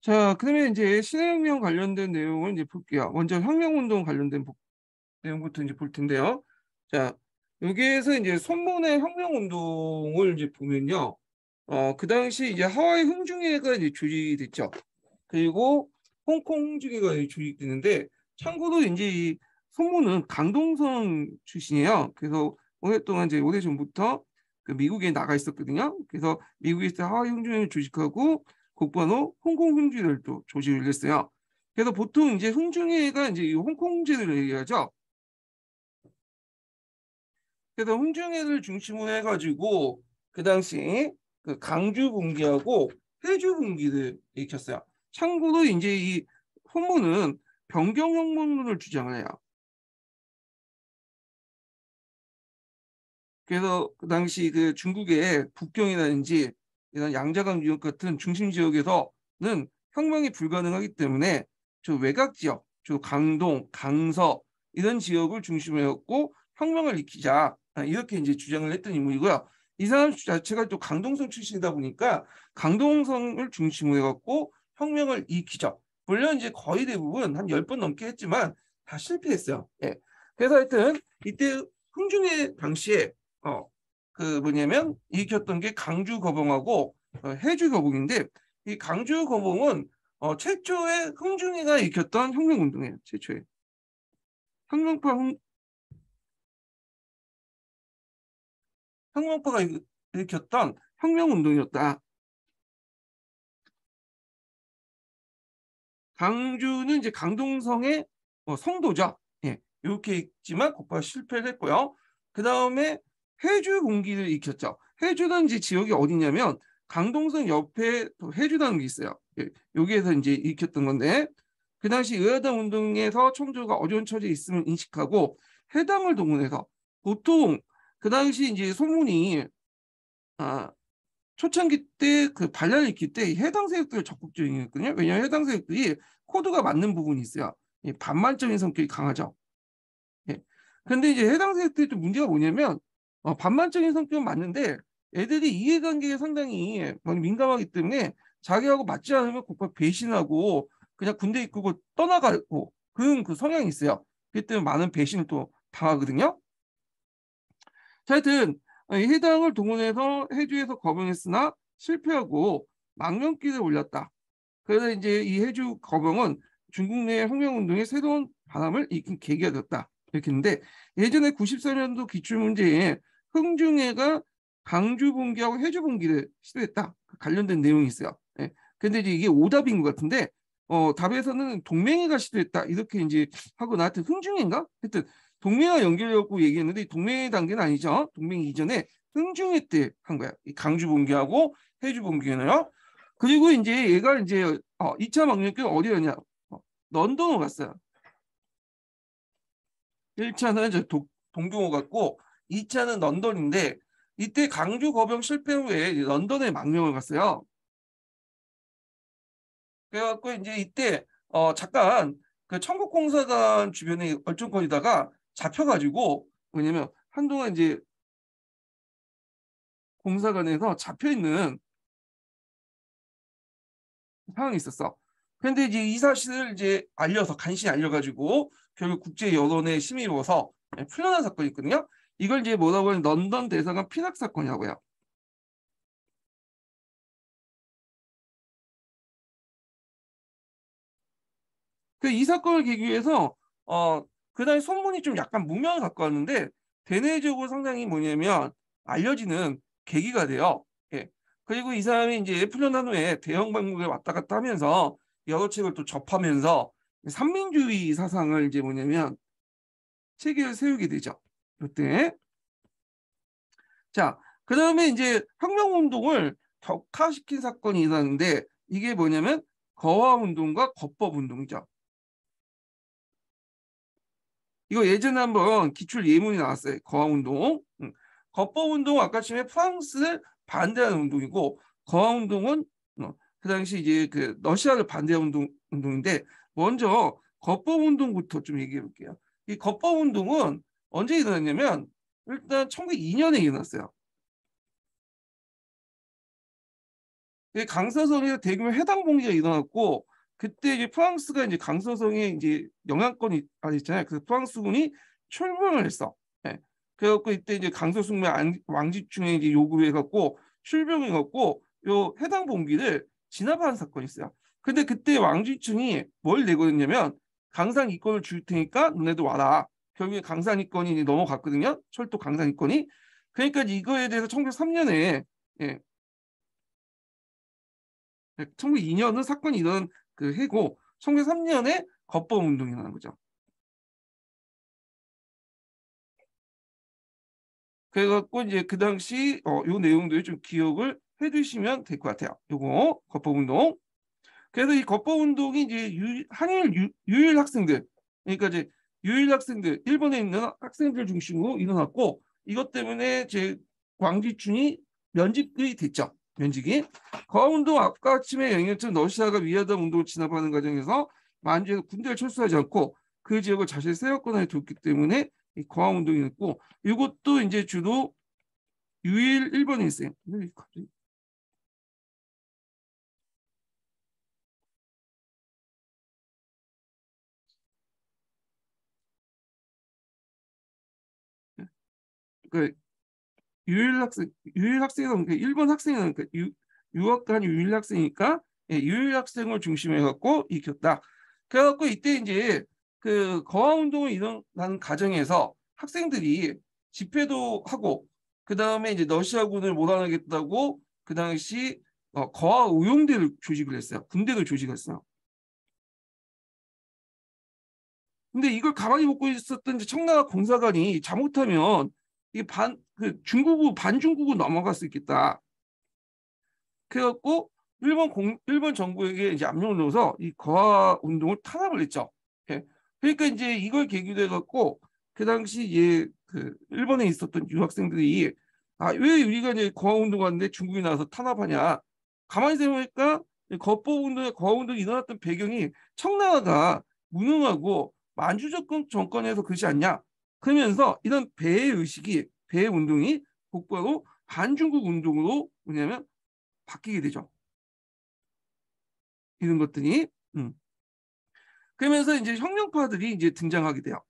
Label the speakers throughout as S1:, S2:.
S1: 자, 그러면 이제 신해혁명 관련된 내용을 이제 볼게요. 먼저 혁명운동 관련된 내용부터 이제 볼 텐데요. 자, 여기에서 이제 손문의 혁명운동을 이제 보면요. 그 당시 이제 하와이 흥중회가 이제 조직됐죠. 그리고 홍콩 흥중회가 이제 조직되는데, 참고로 이제 이 손문은 강동성 출신이에요. 그래서 오랫동안 이제 오래전부터 그 미국에 나가 있었거든요. 그래서 미국에서 하와이 흥중회를 조직하고 곧바로 홍콩 흥주회를 또 조직을 했어요. 그래서 보통 이제 흥중회가 이제 이 홍콩 흥주회를 얘기하죠. 그래서 흥중회를 중심으로 해가지고 그 당시 그 강주 분기하고 해주 분기를 일으켰어요. 참고로 이제 이 혼문은 변경혁명론을 주장을 해요. 그래서 그 당시 그 중국의 북경이라든지 이런 양자강 유역 같은 중심 지역에서는 혁명이 불가능하기 때문에 저 외곽 지역, 저 강동, 강서 이런 지역을 중심으로 해갖고 혁명을 일으키자 이렇게 이제 주장을 했던 인물이고요. 이 사람 자체가 또 강동성 출신이다 보니까 강동성을 중심으로 해갖고 혁명을 일으키죠. 물론 이제 거의 대부분 한 10번 넘게 했지만 다 실패했어요. 예. 그래서 하여튼 이때 흥중의 당시에 어, 그 뭐냐면 일으켰던 게 강주 거봉하고 해주 거봉인데 이 강주 거봉은 최초의 흥중이가 일으켰던 혁명운동이에요. 최초에 혁명파 혁명파가 일으켰던 혁명운동이었다. 강주는 이제 강동성의 성도죠. 예, 이렇게 있지만 곧바로 실패를 했고요. 그 다음에 해주 봉기를 일으켰죠. 해주는 이제 지역이 어디냐면 강동성 옆에 또 해주라는 게 있어요. 예, 여기에서 이제 일으켰던 건데 그 당시 의아당 운동에서 청주가 어려운 처지에 있음을 인식하고 해당을 동원해서 보통 그 당시 이제 소문이 아, 초창기 때 그 반란을 일으킬 때 해당 세력들을 적극 적용했거든요. 왜냐하면 해당 세력들이 코드가 맞는 부분이 있어요. 반만적인 성격이 강하죠. 예. 근데 이제 해당 세력들이 또 문제가 뭐냐면 반만적인 성격은 맞는데 애들이 이해관계에 상당히 많이 민감하기 때문에 자기하고 맞지 않으면 곧바로 배신하고 그냥 군대 이끌고 떠나가고 그런 그 성향이 있어요. 그렇기 때문에 많은 배신을 또 당하거든요. 자, 하여튼 해당을 동원해서 해주에서 거명했으나 실패하고 망명길에 올렸다. 그래서 이제 이 해주 거명은 중국 내 혁명운동의 새로운 바람을 일으킨 계기가 됐다. 이렇게 했는데 예전에 94년도 기출문제에 흥중해가 강주 분기하고 해주 분기를 시도했다. 관련된 내용이 있어요. 예. 근데 이제 이게 오답인 것 같은데 답에서는 동맹이가 시도했다. 이렇게 이제 하고 나한테 흥중해인가? 하여튼 동맹과 연결해갖고 얘기했는데 동맹의 단계는 아니죠. 동맹 이전에 흥중해 때 한 거야. 이 강주 분기하고 해주 분기는요. 그리고 이제 얘가 이제 2차 망명길 어디 갔냐? 런던으로 갔어요. 1차는 이제 동경호 갔고 2차는 런던인데 이때 강주 거병 실패 후에 런던에 망명을 갔어요. 그래갖고 이제 이때 잠깐 그 천국공사관 주변에 얼쩡거리다가 잡혀가지고 왜냐면 한동안 이제 공사관에서 잡혀 있는 상황이 있었어. 근데 이제 이 사실을 이제 알려서 간신히 알려가지고 결국 국제 여론에 힘입어서 풀려난 사건이 있거든요. 이걸 이제 뭐라고 하면 런던 대사관 피납 사건이라고요. 그 이 사건을 계기 해서 그다음에 소문이 좀 약간 무명을 갖고 왔는데 대내적으로 상당히 뭐냐면 알려지는 계기가 돼요. 예. 그리고 이 사람이 이제 풀려난 후에 대형 방송에 왔다 갔다 하면서 여러 책을 또 접하면서 삼민주의 사상을 이제 뭐냐면 체계를 세우게 되죠. 이때 자, 그다음에 이제 혁명운동을 격화시킨 사건이 일어났는데 이게 뭐냐면 거화운동과 거법운동이죠. 이거 예전에 한번 기출 예문이 나왔어요. 거화운동. 거법운동 아까 전에 프랑스를 반대하는 운동이고 거화운동은 그 당시 이제 그 러시아를 반대하는 운동인데 먼저 거법운동부터 좀 얘기해 볼게요. 이 거법운동은 언제 일어났냐면 일단 1902년에 일어났어요. 강서성에서 대규모 해당 봉기가 일어났고 그때 이제 프랑스가 이제 강서성에 이제 영향권이 있잖아요. 그래서 프랑스군이 출병을 했어. 예. 그래갖고 이때 이제 강서숙매 왕집중에 이제 요구해갖고 출병해갖고 요 해당 봉기를 진압하는 사건이 있어요. 근데 그때 왕집중이 뭘 내거든요 강산 이권을 줄 테니까 너네도 와라. 결국에 강산 이권이 넘어갔거든요. 철도 강산 이권이. 그러니까 이거에 대해서 1903년에 예, 1902년은 사건이 일어난 그 해고 1903년에 거법 운동이 일어난 거죠. 그래갖고 이제 그 당시 요 내용들 좀 기억을 해두시면 될 것 같아요. 요거 거법 운동. 그래서 이 거법 운동이 이제 한일 유일 학생들, 그러니까 이제 유일 학생들, 일본에 있는 학생들 중심으로 일어났고 이것 때문에 제 광지춘이 면직이 됐죠. 면직이. 거운동 아까 아침에 영향처럼 러시아가 위하다 운동을 진압하는 과정에서 만주에서 군대를 철수하지 않고 그 지역을 자신의 세력권에 뒀기 때문에 이 거항 운동이 있고 이것도 이제 주로 유일 일본에 있어요. 그 유일 학생은 일본 학생은 유학 간 유일 학생이니까 예, 유일 학생을 중심해 갖고 익혔다. 그래갖고 이때 이제 그 거항 운동을 일어나는 과정에서 학생들이 집회도 하고 그 다음에 이제 러시아군을 몰아내겠다고 그 당시 거항 의용대를 조직을 했어요. 군대도 조직했어요. 근데 이걸 가만히 보고 있었던 이제 청나라 공사관이 잘못하면 그 중국으로 반중국으로 넘어갈 수 있겠다. 그래갖고 일본 정부에게 이제 압력을 넣어서 이 거하 운동을 탄압을 했죠. 예. 그러니까 이제 이걸 계기로 해갖고 그 당시 그 일본에 있었던 유학생들이 왜 우리가 이제 거하 운동하는데 중국이 나와서 탄압하냐. 가만히 생각해보니까 거하 운동이 일어났던 배경이 청나라가 무능하고 만주 정권에서 그러지 않냐. 그러면서 이런 배의 운동이 곧바로 반중국 운동으로 뭐냐면 바뀌게 되죠. 이런 것들이. 그러면서 이제 혁명파들이 이제 등장하게 돼요.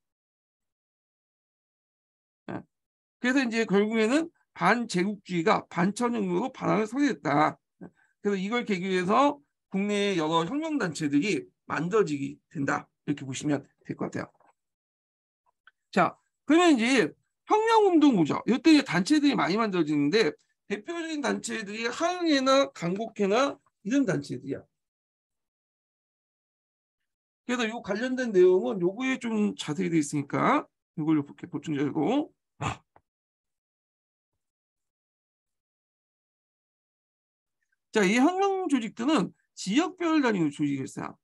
S1: 예. 그래서 이제 결국에는 반제국주의가 반천연으로 반항을 서게 됐다. 그래서 이걸 계기로 해서 국내의 여러 혁명단체들이 만들어지게 된다. 이렇게 보시면 될 것 같아요. 자, 그러면 이제 혁명운동 보죠. 이때 이제 단체들이 많이 만들어지는데 대표적인 단체들이 하흥회나 강곡회나 이런 단체들이야. 그래서 요 관련된 내용은 요거에 좀 자세히 되어 있으니까 이걸로 볼게 보충자고. 자, 이 혁명 조직들은 지역별 단위로 조직했어요.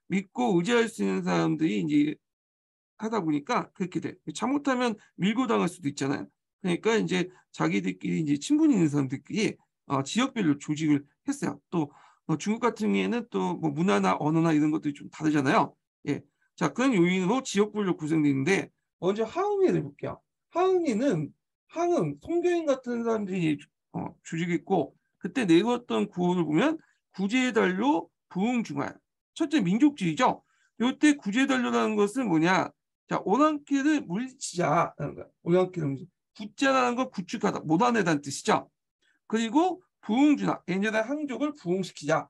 S1: 믿고 의지할 수 있는 사람들이 이제 하다 보니까 그렇게 돼. 잘못하면 밀고 당할 수도 있잖아요. 그러니까 이제 자기들끼리 이제 친분이 있는 사람들끼리 지역별로 조직을 했어요. 또 중국 같은 경우에는 또 뭐 문화나 언어나 이런 것들이 좀 다르잖아요. 예. 자, 그런 요인으로 지역별로 구성되는데 먼저 하흥회를 볼게요. 항은 송교인 같은 사람들이 조직했고 그때 내걸었던 구호를 보면 구제달로 부흥중화. 첫째 민족주의죠. 이때 구제달로라는 것은 뭐냐? 자, 오랑캐를 물리치자라는 거야. 오랑캐를 구자라는 건 구축하다, 못아내다는 뜻이죠. 그리고 부흥준화, 얘네들 항족을 부흥시키자.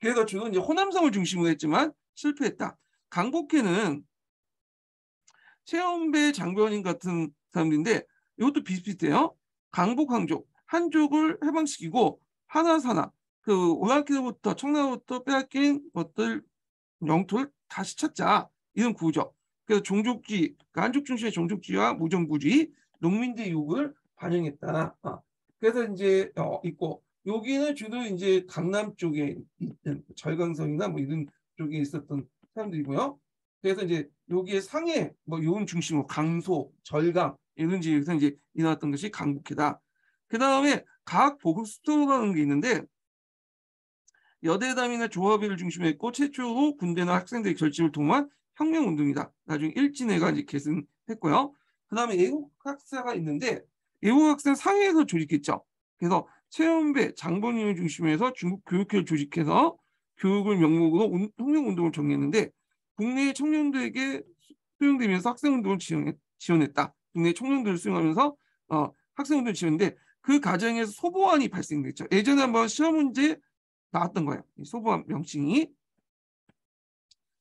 S1: 그래서 주로 이제 호남성을 중심으로 했지만 실패했다. 강복회는 최원배 장변인 같은 사람들인데 이것도 비슷비슷해요. 강복 항족, 한족을 해방시키고 하나사나 그 오랑캐로부터 청나라부터 빼앗긴 것들 영토를 다시 찾자 이런 구호죠. 그래서 종족주의, 그러니까 한족 중심의 종족주의와 무정부주의, 농민들의 욕을 반영했다. 그래서 이제 있고 여기는 주로 이제 강남 쪽에 있는 절강성이나 뭐 이런 쪽에 있었던 사람들이고요. 그래서 이제 여기에 상해 뭐 요런 중심으로 강소, 절강 이런 지역에서 이제 일어났던 것이 강북회다. 그 다음에 각 보급 수도라는 게 있는데 여대담이나 조합회를 중심으로 했고 최초로 군대나 학생들의 결집을 통한 혁명운동이다. 나중에 일진회가 이제 계승했고요. 그 다음에 애국학사가 있는데 애국학사 상해에서 조직했죠. 그래서 최연배, 장본인을 중심으로 해서 중국 교육회를 조직해서 교육을 명목으로 혁명운동을 정리했는데 국내 청년들에게 수용되면서 학생운동을 지원했다. 국내 청년들을 수용하면서 학생운동을 지원했는데 그 과정에서 소보안이 발생됐죠. 예전에 한번 시험 문제 나왔던 거예요. 소보안 명칭이.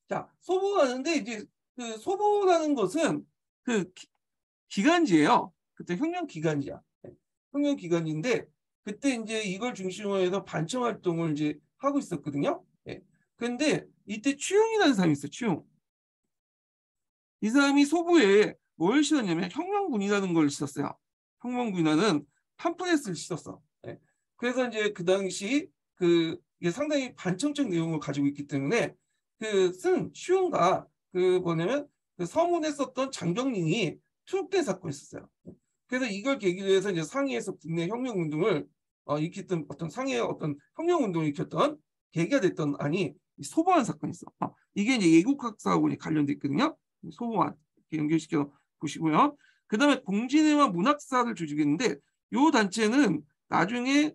S1: 자, 소보안인데 이제 그 소보라는 것은 그 기간지예요. 그때 혁명 기간지야. 혁명 기간지인데 그때 이제 이걸 중심으로 해서 반청 활동을 이제 하고 있었거든요. 예. 근데 이때 추용이라는 사람이 있어요. 추용. 이 사람이 소보에 뭘 실었냐면 혁명군이라는 걸 실었어요. 혁명군이라는 팜플렛을 실었어. 예. 그래서 이제 그 당시 이게 상당히 반청적 내용을 가지고 있기 때문에 그 쓴 추용과 그 뭐냐면 그 서문에 썼던 장경린이 투옥된 사건이 있었어요. 그래서 이걸 계기로 해서 이제 상해에서 국내 혁명운동을 일으켰던 어떤 상해의 어떤 혁명운동을 일으켰던 계기가 됐던 안이 소보안 사건이 있어. 이게 이제 예국학사하고 관련돼 있거든요. 소보안 이렇게 연결시켜 보시고요. 그 다음에 공진회와 문학사를 조직했는데 이 단체는 나중에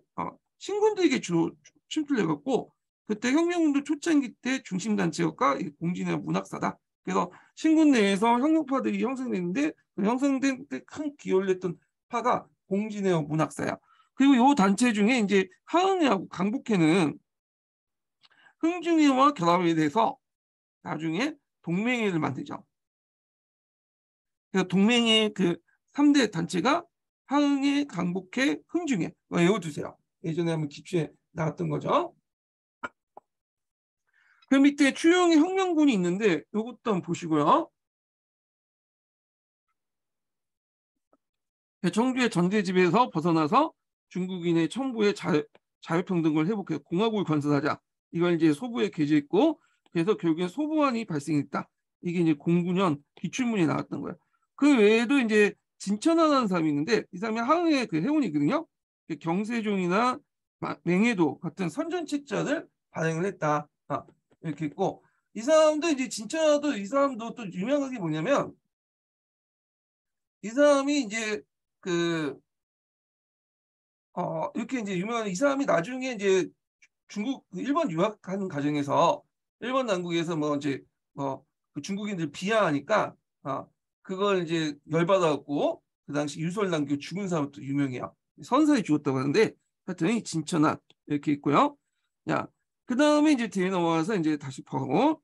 S1: 신군들에게 주로 침투를 해갖고 그때 혁명운동 초창기 때 중심 단체가 공진회와 문학사다. 그래서 신군 내에서 혁명파들이 형성됐는데 그 형성된 때 큰 기여를 했던 파가 공진회와 문학사야. 그리고 이 단체 중에 이제 하은회하고 강북회는 흥중회와 결합에 대해서 나중에 동맹회를 만들죠. 그래서 동맹회 그 3대 단체가 하흥회, 강북회, 흥중회. 외워두세요. 예전에 한번 기출에 나왔던 거죠. 그 밑에 추용의 혁명군이 있는데 이것도 한번 보시고요. 청주의 전대집에서 벗어나서 중국인의 청부의 자유평등을 회복해 공화국을 건설하자. 이걸 이제 소부에 게재했고 그래서 결국엔 소보안이 발생했다. 이게 이제 09년 기출문에 나왔던 거예요. 그 외에도 이제 진천하라는 사람이 있는데 이 사람이 하흥의 그 해운이거든요. 경세종이나 맹해도 같은 선전책자를 발행을 했다. 이렇게 있고 이 사람도 이제 진천하도 이 사람도 또 유명한 게 뭐냐면 이 사람이 이제 이렇게 이제 유명한 이 사람이 나중에 이제 중국 일본 유학하는 과정에서 일본 당국에서 뭐 이제 그 중국인들 비하하니까 그걸 이제 열받아갖고 그 당시 유설 남겨 죽은 사람도 유명해요. 선사에 죽었다고 하는데 하여튼 진천한 이렇게 있고요. 야, 그 다음에 이제 뒤에 넘어가서 이제 다시 보고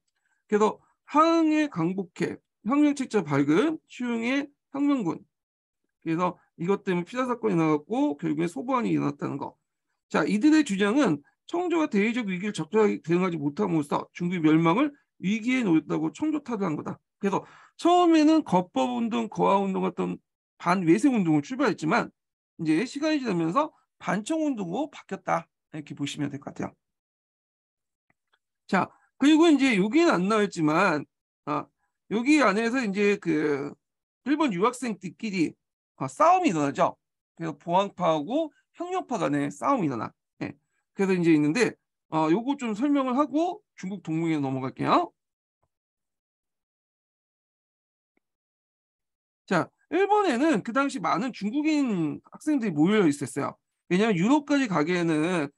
S1: 그래서 하흥의 강북회 혁명책자 발급 추용의 혁명군 그래서 이것 때문에 피살 사건이 나왔고 결국에 소보안이 일어났다는 거. 자, 이들의 주장은 청조가 대외적 위기를 적절하게 대응하지 못함으로써 중국의 멸망을 위기에 놓였다고 청조 타도한 거다. 그래서 처음에는 거법운동, 거하운동 같은 반외세운동을 출발했지만 이제 시간이 지나면서 반청운동으로 바뀌었다. 이렇게 보시면 될 것 같아요. 자, 그리고 이제 여기는 안 나왔지만 여기 안에서 이제 그 일본 유학생들끼리 싸움이 일어나죠. 그래서 보안파하고 혁명파 간에 싸움이 일어나. 예. 그래서 이제 있는데 요거 좀 설명을 하고 중국 동맹에 넘어갈게요. 자, 일본에는 그 당시 많은 중국인 학생들이 모여 있었어요. 왜냐하면 유럽까지 가기에는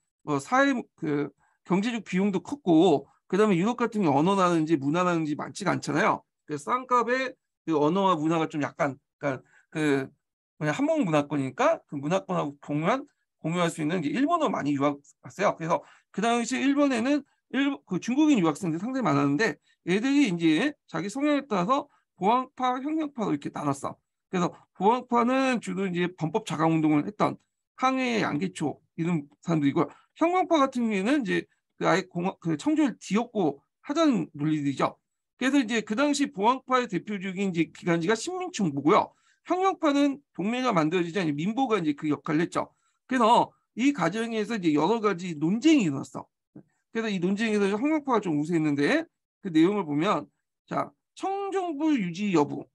S1: 사회 그 경제적 비용도 컸고 그다음에 유럽 같은 경우 언어라든지 문화라든지 많지가 않잖아요. 그래서 싼값에 그 언어와 문화가 좀 약간 그러니까 그 그냥 한국 문화권이니까 그 문화권하고 공유할 수 있는 게 일본어 많이 유학 갔어요. 그래서 그 당시 일본에는 그 중국인 유학생들이 상당히 많았는데 얘들이 이제 자기 성향에 따라서 보안파, 혁명파로 이렇게 나눴어. 그래서 보안파는 주로 이제 범법 자강 운동을 했던 항해의 양계초 이런 사람들이고 혁명파 같은 경우에는 이제 그 아예 그 청조를 뒤엎고 하자는 논리들이죠. 그래서 이제 그 당시 보안파의 대표적인 이제 기관지가 신민충보고요. 혁명파는 동맹가 만들어지자 민보가 이제 그 역할을 했죠. 그래서 이 과정에서 이제 여러 가지 논쟁이 일어났어. 그래서 이 논쟁에서 혁명파가 좀 우세했는데 그 내용을 보면 자 청정부 유지 여부,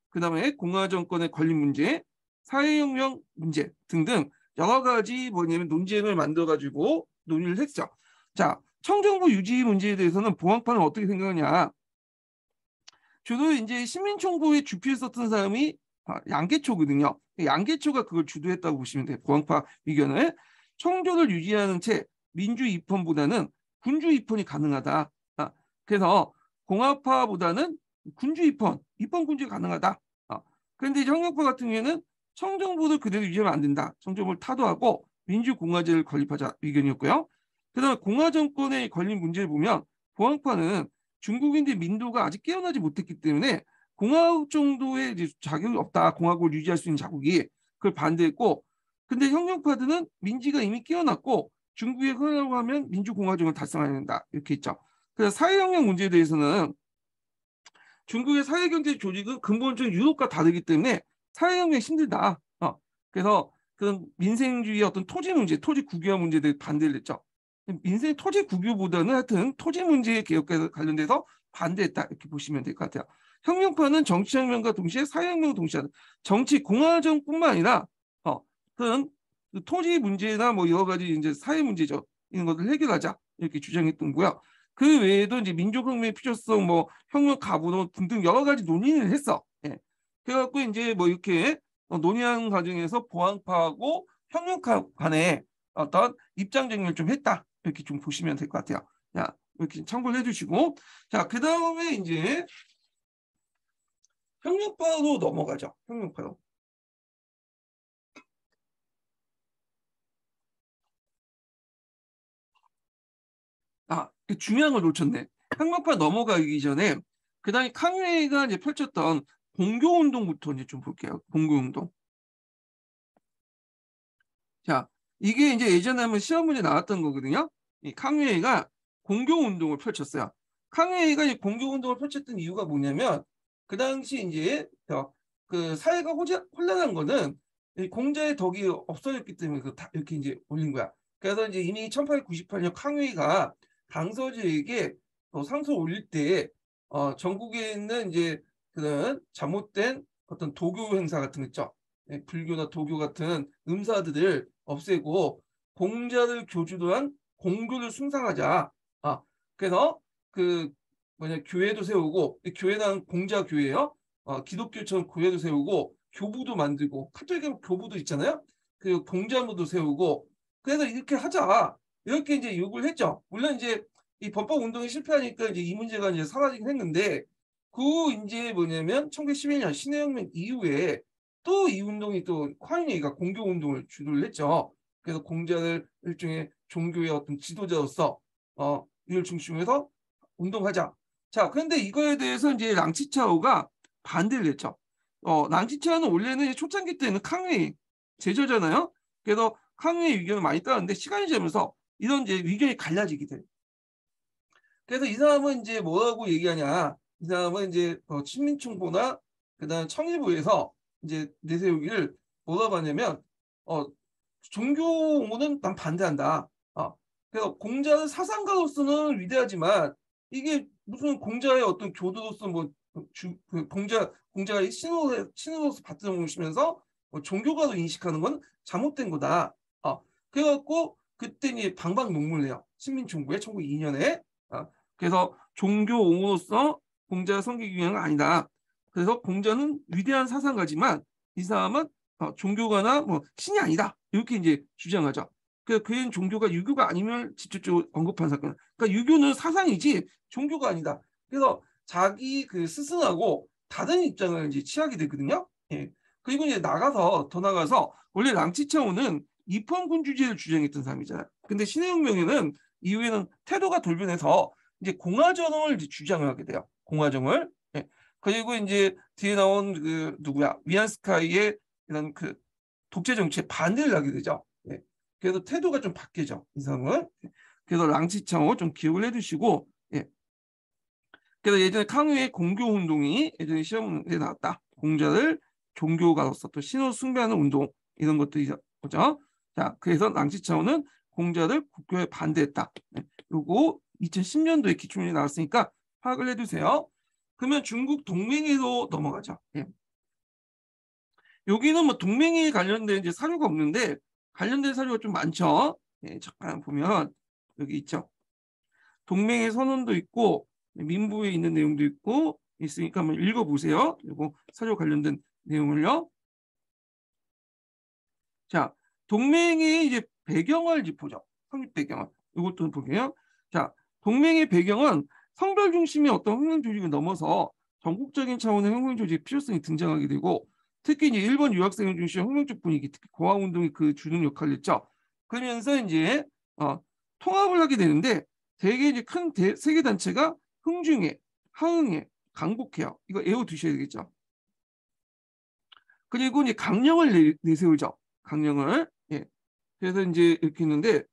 S1: 그 다음에 공화 정권의 권리 문제, 사회혁명 문제 등등 여러 가지 뭐냐면 논쟁을 만들어가지고 논의를 했죠. 자 청정부 유지 문제에 대해서는 보안파는 어떻게 생각하냐? 주로 이제 시민총부의 주필했었던 사람이 양계초거든요. 양계초가 그걸 주도했다고 보시면 돼요. 보안파 의견을. 청조를 유지하는 채 민주 입헌보다는 군주 입헌이 가능하다. 그래서 공화파보다는 군주 입헌 군주가 가능하다. 그런데 이제 형용파 같은 경우에는 청정부를 그대로 유지하면 안 된다. 청정부를 타도하고 민주공화제를 건립하자 의견이었고요. 그다음에 공화 정권에 걸린 문제를 보면 공화파는 중국인들 민도가 아직 깨어나지 못했기 때문에 공화국 정도의 이제 자격이 없다. 공화국을 유지할 수 있는 자국이 그걸 반대했고, 근데 혁명파들은 민지가 이미 깨어났고 중국에 하려고 하면 민주공화정을 달성해야 된다. 이렇게 있죠. 그래서 사회혁명 문제에 대해서는 중국의 사회경제 조직은 근본적으로 유럽과 다르기 때문에 사회혁명이 힘들다. 그래서 그런 민생주의 어떤 토지 문제, 토지 국유화 문제들 반대를 했죠. 민생 토지 국유보다는 하여튼 토지 문제 개혁과 관련돼서 반대했다. 이렇게 보시면 될 것 같아요. 혁명파는 정치혁명과 동시에 사회혁명을 동시에 하는 정치 공화정뿐만 아니라 그런 토지 문제나 뭐 여러 가지 이제 사회 문제죠. 이런 것을 해결하자 이렇게 주장했던 거고요. 그 외에도 이제 민족혁명의 필요성, 뭐 혁명 가부도 등등 여러 가지 논의를 했어. 예. 그래갖고 이제 뭐 이렇게 논의하는 과정에서 보안파하고 혁명파 간에 어떤 입장 정리를 좀 했다. 이렇게 좀 보시면 될 것 같아요. 자, 이렇게 참고를 해주시고, 자, 그 다음에 이제 혁명파로 넘어가죠. 혁명파로. 중요한 걸 놓쳤네. 혁명파 넘어가기 전에 그 다음에 캉웨이가 이제 펼쳤던 공교운동부터 이제 좀 볼게요. 공교운동. 자, 이게 이제 예전에 한번 시험 문제 나왔던 거거든요. 이 캉웨이가 공교운동을 펼쳤어요. 캉웨이가 이 공교운동을 펼쳤던 이유가 뭐냐면 그 당시 이제 그 사회가 혼란한 거는 공자의 덕이 없어졌기 때문에 이렇게 이제 올린 거야. 그래서 이제 이미 1898년 캉웨이가 강서지에게 상소를 올릴 때 전국에 있는 이제 그런 잘못된 어떤 도교 행사 같은 거 있죠. 불교나 도교 같은 음사들을 없애고 공자를 교주로 한 공교를 숭상하자. 그래서 그 뭐냐 교회도 세우고 교회는 공자 교회요. 기독교처럼 교회도 세우고 교부도 만들고 카톨릭 교부도 있잖아요. 그 공자무도 세우고 그래서 이렇게 하자. 이렇게 이제 요구를 했죠. 물론 이제 이 범법 운동이 실패하니까 이제 이 문제가 이제 사라지긴 했는데 그 이제 뭐냐면 1911년 신해혁명 이후에 또 이 운동이 또 콰이니가 공교 운동을 주도를 했죠. 그래서 공자를 일종의 종교의 어떤 지도자로서 이를 중심으로 해서 운동하자. 자, 그런데 이거에 대해서 이제 랑치차오가 반대를 했죠. 랑치차오는 원래는 초창기 때는 캉웨이 제자잖아요. 그래서 캉웨이 의견을 많이 따랐는데 시간이 지나면서 이런 이제 의견이 갈라지게 돼요. 그래서 이 사람은 이제 뭐라고 얘기하냐? 이 사람은 이제 친민총보나 그다음 청일부에서 이제 내세우기를 뭐라고 하냐면 종교 옹호는 난 반대한다. 그래서 공자는 사상가로서는 위대하지만 이게 무슨 공자의 어떤 교도로서 뭐 공자가 신으로서 받들어오시면서 종교가로 인식하는 건 잘못된 거다. 그래갖고 그때 이제 방방 농물내요. 신민총부에 1902년에 그래서 종교 옹호로서 공자 성기 규양은 아니다. 그래서 공자는 위대한 사상가지만 이 사람은 종교가나 뭐 신이 아니다. 이렇게 이제 주장하죠. 그래서 그의 종교가 유교가 아니면 직접적으로 언급한 사건. 그러니까 유교는 사상이지 종교가 아니다. 그래서 자기 그 스승하고 다른 입장을 이제 취하게 되거든요. 예. 그리고 이제 더 나가서 원래 랑치차오는 입헌군주제를 주장했던 사람이잖아요. 근데 신해혁명에는 이후에는 태도가 돌변해서 이제 공화정을 이제 주장을 하게 돼요. 공화정을. 예. 그리고 이제 뒤에 나온 그 누구야 위안스카이의 이런 그 독재 정치에 반대를 하게 되죠. 예. 그래서 태도가 좀 바뀌죠. 이 사람은. 그래서 랑치차오 좀 기억을 해두시고. 예. 그래서 예전에 캉우의 공교 운동이 예전에 시험에 나왔다. 공자를 종교가로서 또 신을 숭배하는 운동 이런 것들이 보죠. 자, 그래서 랑치차오는 공자를 국교에 반대했다. 네. 요거 2010년도에 기출문제 나왔으니까 파악을 해두세요. 그러면 중국 동맹회로 넘어가죠. 예. 여기는 뭐 동맹회에 관련된 이제 사료가 없는데 관련된 사료가 좀 많죠. 예, 잠깐 보면 여기 있죠. 동맹회 선언도 있고 민부에 있는 내용도 있고 있으니까 한번 읽어보세요. 그리고 사료 관련된 내용을요. 자, 동맹이 이제 배경을 이제 보죠. 성립 배경을. 이것도 볼게요. 자, 동맹의 배경은 성별 중심의 어떤 혁명 조직을 넘어서 전국적인 차원의 혁명 조직의 필요성이 등장하게 되고, 특히 이제 일본 유학생을 중심의 혁명적 분위기, 특히 고아운동이 그 주는 역할을 했죠. 그러면서 이제 통합을 하게 되는데, 대개 이제 큰 세계 단체가 흥중회, 하흥회, 강복회요. 이거 외워두셔야 되겠죠. 그리고 이제 강령을 내세우죠. 강령을. 예. 그래서 이제 이렇게 있는데,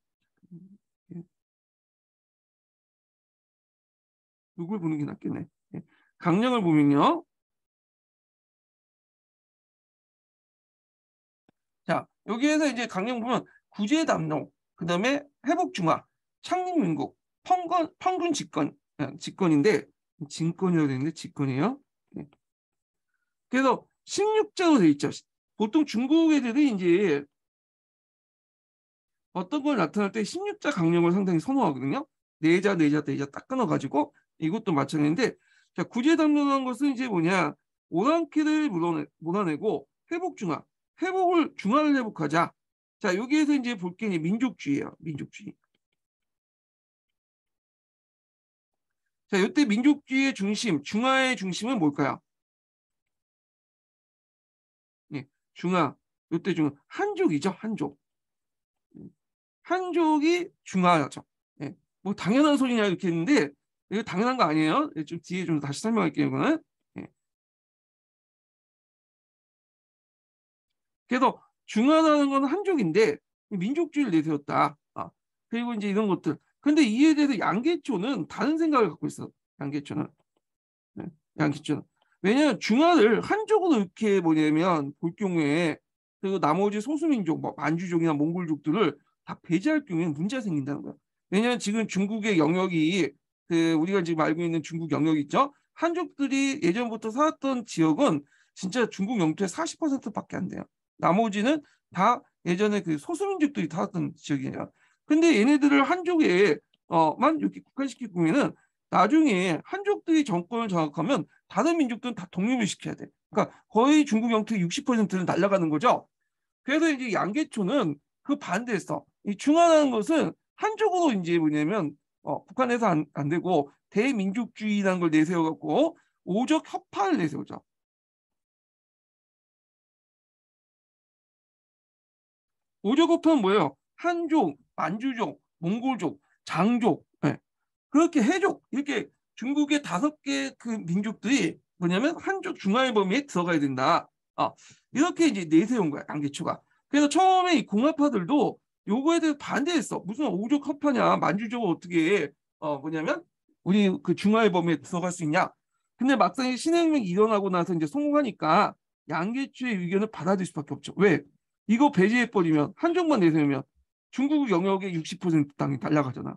S1: 이걸 보는 게 낫겠네. 예. 강령을 보면요. 자, 여기에서 이제 강령 보면 구제담론, 그 다음에 회복중화, 창립민국, 평균 집권인데, 진권이라고 되어 있는데, 집권이에요. 예. 그래서 16자로 되어 있죠. 보통 중국 애들이 이제 어떤 걸 나타날 때 16자 강령을 상당히 선호하거든요. 네자 딱 끊어가지고 이것도 마찬가지인데, 자, 구제담론한 것은 이제 뭐냐, 오랑캐를 몰아내고 회복중화, 중화를 회복하자. 자, 여기에서 이제 볼 게 민족주의예요. 민족주의. 자, 이때 민족주의의 중심, 중화의 중심은 뭘까요? 예, 중화. 이때 한족이죠. 한족. 한족이 중화죠. 예, 뭐 당연한 소리냐 이렇게 했는데 이거 당연한 거 아니에요. 예, 좀 뒤에 좀 다시 설명할게요. 이거는. 예. 그래서 중화라는 건 한족인데 민족주의를 내세웠다. 그리고 이제 이런 것들. 근데 이에 대해서 양계초는 다른 생각을 갖고 있어. 양계초는. 네, 양계초는. 왜냐하면 중화를 한족으로 이렇게 뭐냐면 볼 경우에, 그리고 나머지 소수민족, 뭐 만주족이나 몽골족들을 다 배제할 경우에 문제가 생긴다는 거야. 왜냐하면 지금 중국의 영역이, 그 우리가 지금 알고 있는 중국 영역 있죠. 한족들이 예전부터 살았던 지역은 진짜 중국 영토의 40%밖에 안 돼요. 나머지는 다 예전에 그 소수민족들이 살았던 지역이에요. 근데 얘네들을 한족에만 이렇게 국한시킬 경우에는 나중에 한족들이 정권을 장악하면 다른 민족들은 다 독립을 시켜야 돼. 그러니까 거의 중국 영토의 60%는 날아가는 거죠. 그래서 이제 양계초는 그 반대했어. 이 중화라는 것은 한쪽으로 이제 뭐냐면 북한에서 안 되고 대민족주의라는 걸 내세워갖고 오적 협파를 내세우죠. 오적 협파는 뭐예요? 한족, 만주족, 몽골족, 장족, 네. 그렇게 해족, 이렇게 중국의 5개 그 민족들이 뭐냐면 한족 중화의 범위에 들어가야 된다. 이렇게 이제 내세운 거야, 양계초가. 그래서 처음에 이 공화파들도 요거에 대해서 반대했어. 무슨 오족 협파냐, 만주족을 어떻게 뭐냐면 우리 그 중화의 범위에 들어갈 수 있냐. 근데 막상 이 신혁명이 일어나고 나서 이제 성공하니까 양계초의 의견을 받아들일 수밖에 없죠. 왜? 이거 배제해버리면 한족만 내세우면 중국 영역의 60% 땅이 날아가잖아.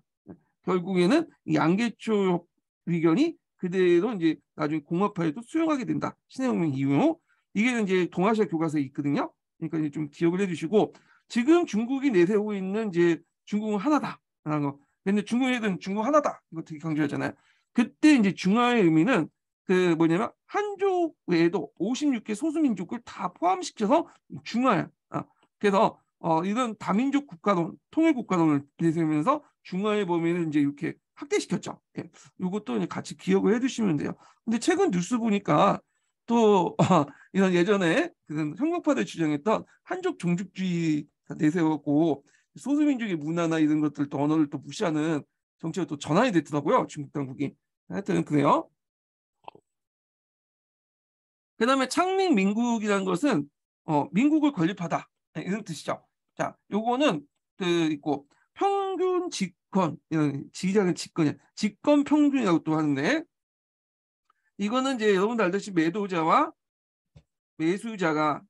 S1: 결국에는 양계초 의견이 그대로 이제 나중에 공화파에도 수용하게 된다. 신해혁명 이후. 이게 이제 동아시아 교과서에 있거든요. 그러니까 이제 좀 기억을 해주시고, 지금 중국이 내세우고 있는 이제 중국은 하나다라는 거. 근데 중국애들은 중국 하나다. 이거 되게 강조하잖아요. 그때 이제 중화의 의미는 그 뭐냐면 한족 외에도 56개 소수민족을 다 포함시켜서 중화야. 그래서 이런 다민족 국가론, 통일국가론을 내세우면서 중화의 범위를 이제 이렇게 확대시켰죠. 예. 이것도 같이 기억을 해두시면 돼요. 근데 최근 뉴스 보니까 또 이런 예전에 그런 혁명파들 주장했던 한족 종족주의 내세웠고 소수민족의 문화나 이런 것들 또 언어를 또 무시하는 정치가 또 전환이 됐더라고요. 중국 당국이. 하여튼 그래요. 그다음에 창립민국이라는 것은 민국을 건립하다, 이런 뜻이죠. 자, 요거는 그 있고 평균 집권, 이런 지리적인 집권이야. 집권 평균이라고 또 하는데, 이거는 이제 여러분들 알다시피 매도자와 매수자가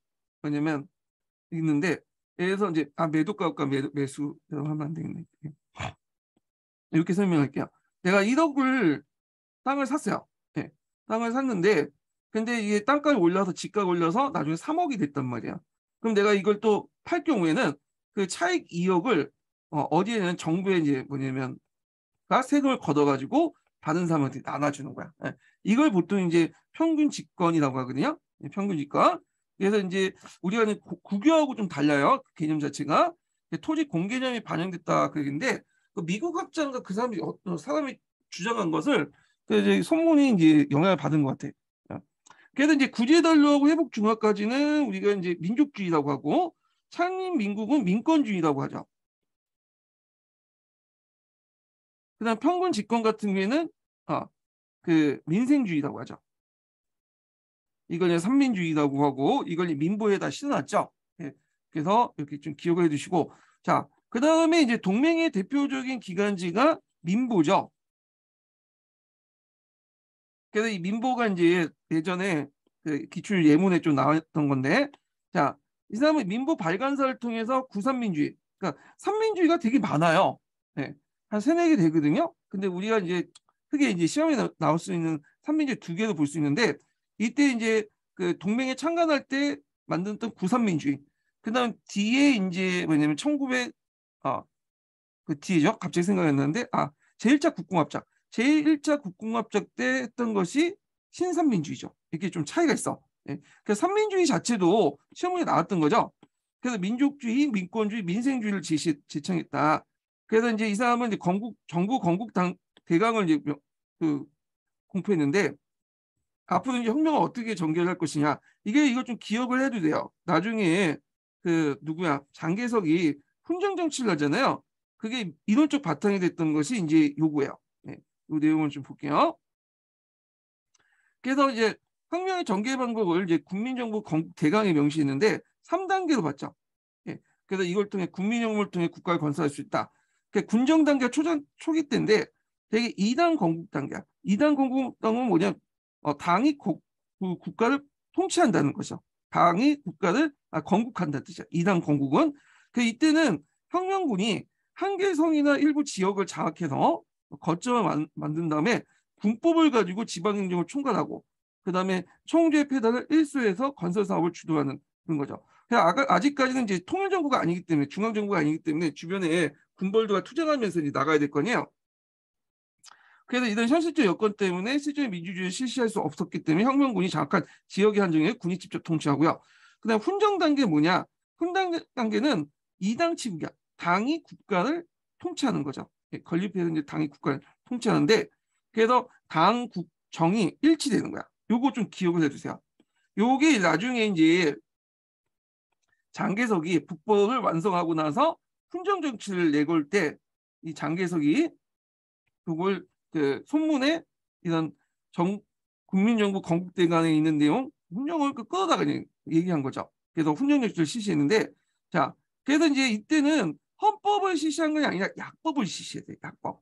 S1: 뭐냐면 있는데, 예를 들어서 이제 매도가과 매수라고 하면 안 되겠네. 이렇게 설명할게요. 내가 1억을 땅을 샀어요. 네. 땅을 샀는데, 근데 이게 땅값이 올라서 집값 올려서 나중에 3억이 됐단 말이야. 그럼 내가 이걸 또 팔 경우에는 그 차익 2억을 어디에는 정부에 이제 뭐냐면 세금을 걷어가지고 다른 사람한테 나눠주는 거야. 예. 이걸 보통 이제 평균 집권이라고 하거든요. 평균 집권. 그래서 이제 우리가 국유하고 좀 달라요. 그 개념 자체가. 토지 공개념이 반영됐다 그 얘기인데 그 미국 학자인가 그 사람이 사람이 주장한 것을 그 이제 손문이 이제 영향을 받은 것 같아. 그래서 이제 구제단로하고 회복중화까지는 우리가 이제 민족주의라고 하고 창립민국은 민권주의라고 하죠. 그다음 평군 집권 같은 경우에는 그 민생주의라고 하죠. 이걸 이제 삼민주의라고 하고 이걸 민보에다 싣어놨죠. 예. 그래서 이렇게 좀 기억을 해두시고 자, 그 다음에 이제 동맹의 대표적인 기관지가 민보죠. 그래서 이 민보가 이제 예전에 그 기출 예문에 좀 나왔던 건데 자, 이 사람은 민보 발간사를 통해서 구삼민주의 그러니까 삼민주의가 되게 많아요. 네. 한 세네 개 되거든요. 근데 우리가 이제 크게 이제 시험에 나올 수 있는 삼민주의 두 개도 볼 수 있는데 이때 이제 그 동맹에 참관할 때 만들었던 구삼민주의 그다음 뒤에 이제 뭐냐면 1900 그 뒤에죠. 갑자기 생각이 났는데 제1차 국공합작. 제1차 국공합작 때 했던 것이 신삼민주의죠. 이렇게 좀 차이가 있어. 예. 그래서 삼민주의 자체도 시험에 나왔던 거죠. 그래서 민족주의, 민권주의, 민생주의를 제청했다. 그래서 이제 이 사람은 이제 정부 건국당 대강을 이제 그 공표했는데 앞으로 이제 혁명을 어떻게 전개할 것이냐. 이거 좀 기억을 해도 돼요. 나중에 그 누구야 장개석이 훈장 정치를 하잖아요. 그게 이론적 바탕이 됐던 것이 이제 요거예요. 네, 이 내용을 좀 볼게요. 그래서 이제 혁명의 전개 방법을 이제 국민정부 건국 대강에 명시했는데 3단계로 봤죠. 예, 그래서 이걸 통해 국민혁명을 통해 국가를 건설할 수 있다. 그러니까 군정 단계 초기 때인데 되게 2단 건국 단계야. 2단 건국당은 뭐냐? 당이 국가를 통치한다는 거죠. 당이 국가를 건국한다는 뜻이야. 2단 건국은 이때는 혁명군이 한계성이나 일부 지역을 장악해서 거점을 만든 다음에 군법을 가지고 지방행정을 총괄하고 그다음에 총재 패단을 일수해서 건설 사업을 주도하는 그런 거죠. 아직까지는 이제 통일정부가 아니기 때문에 중앙정부가 아니기 때문에 주변에 군벌들과 투쟁하면서 나가야 될 거 아니에요. 그래서 이런 현실적 여건 때문에 실질적인 민주주의를 실시할 수 없었기 때문에 혁명군이 장악한 지역의 한정에 군이 직접 통치하고요. 그다음 훈정 단계 뭐냐? 훈정 단계는 이당 치국이야. 당이 국가를 통치하는 거죠. 건립해서 이제 당이 국가를 통치하는데 그래서 당 국정이 일치되는 거야. 요거 좀 기억을 해주세요. 요게 나중에 이제 장개석이 북법을 완성하고 나서 훈정 정치를 내걸 때 이 장개석이 그걸 그 손문에 이런 국민정부 건국대간에 있는 내용 훈령을 끌어다가 얘기한 거죠. 그래서 훈령 정치를 실시했는데 자 그래서 이제 이때는 헌법을 실시한 건 아니라 약법을 실시해야 돼. 약법.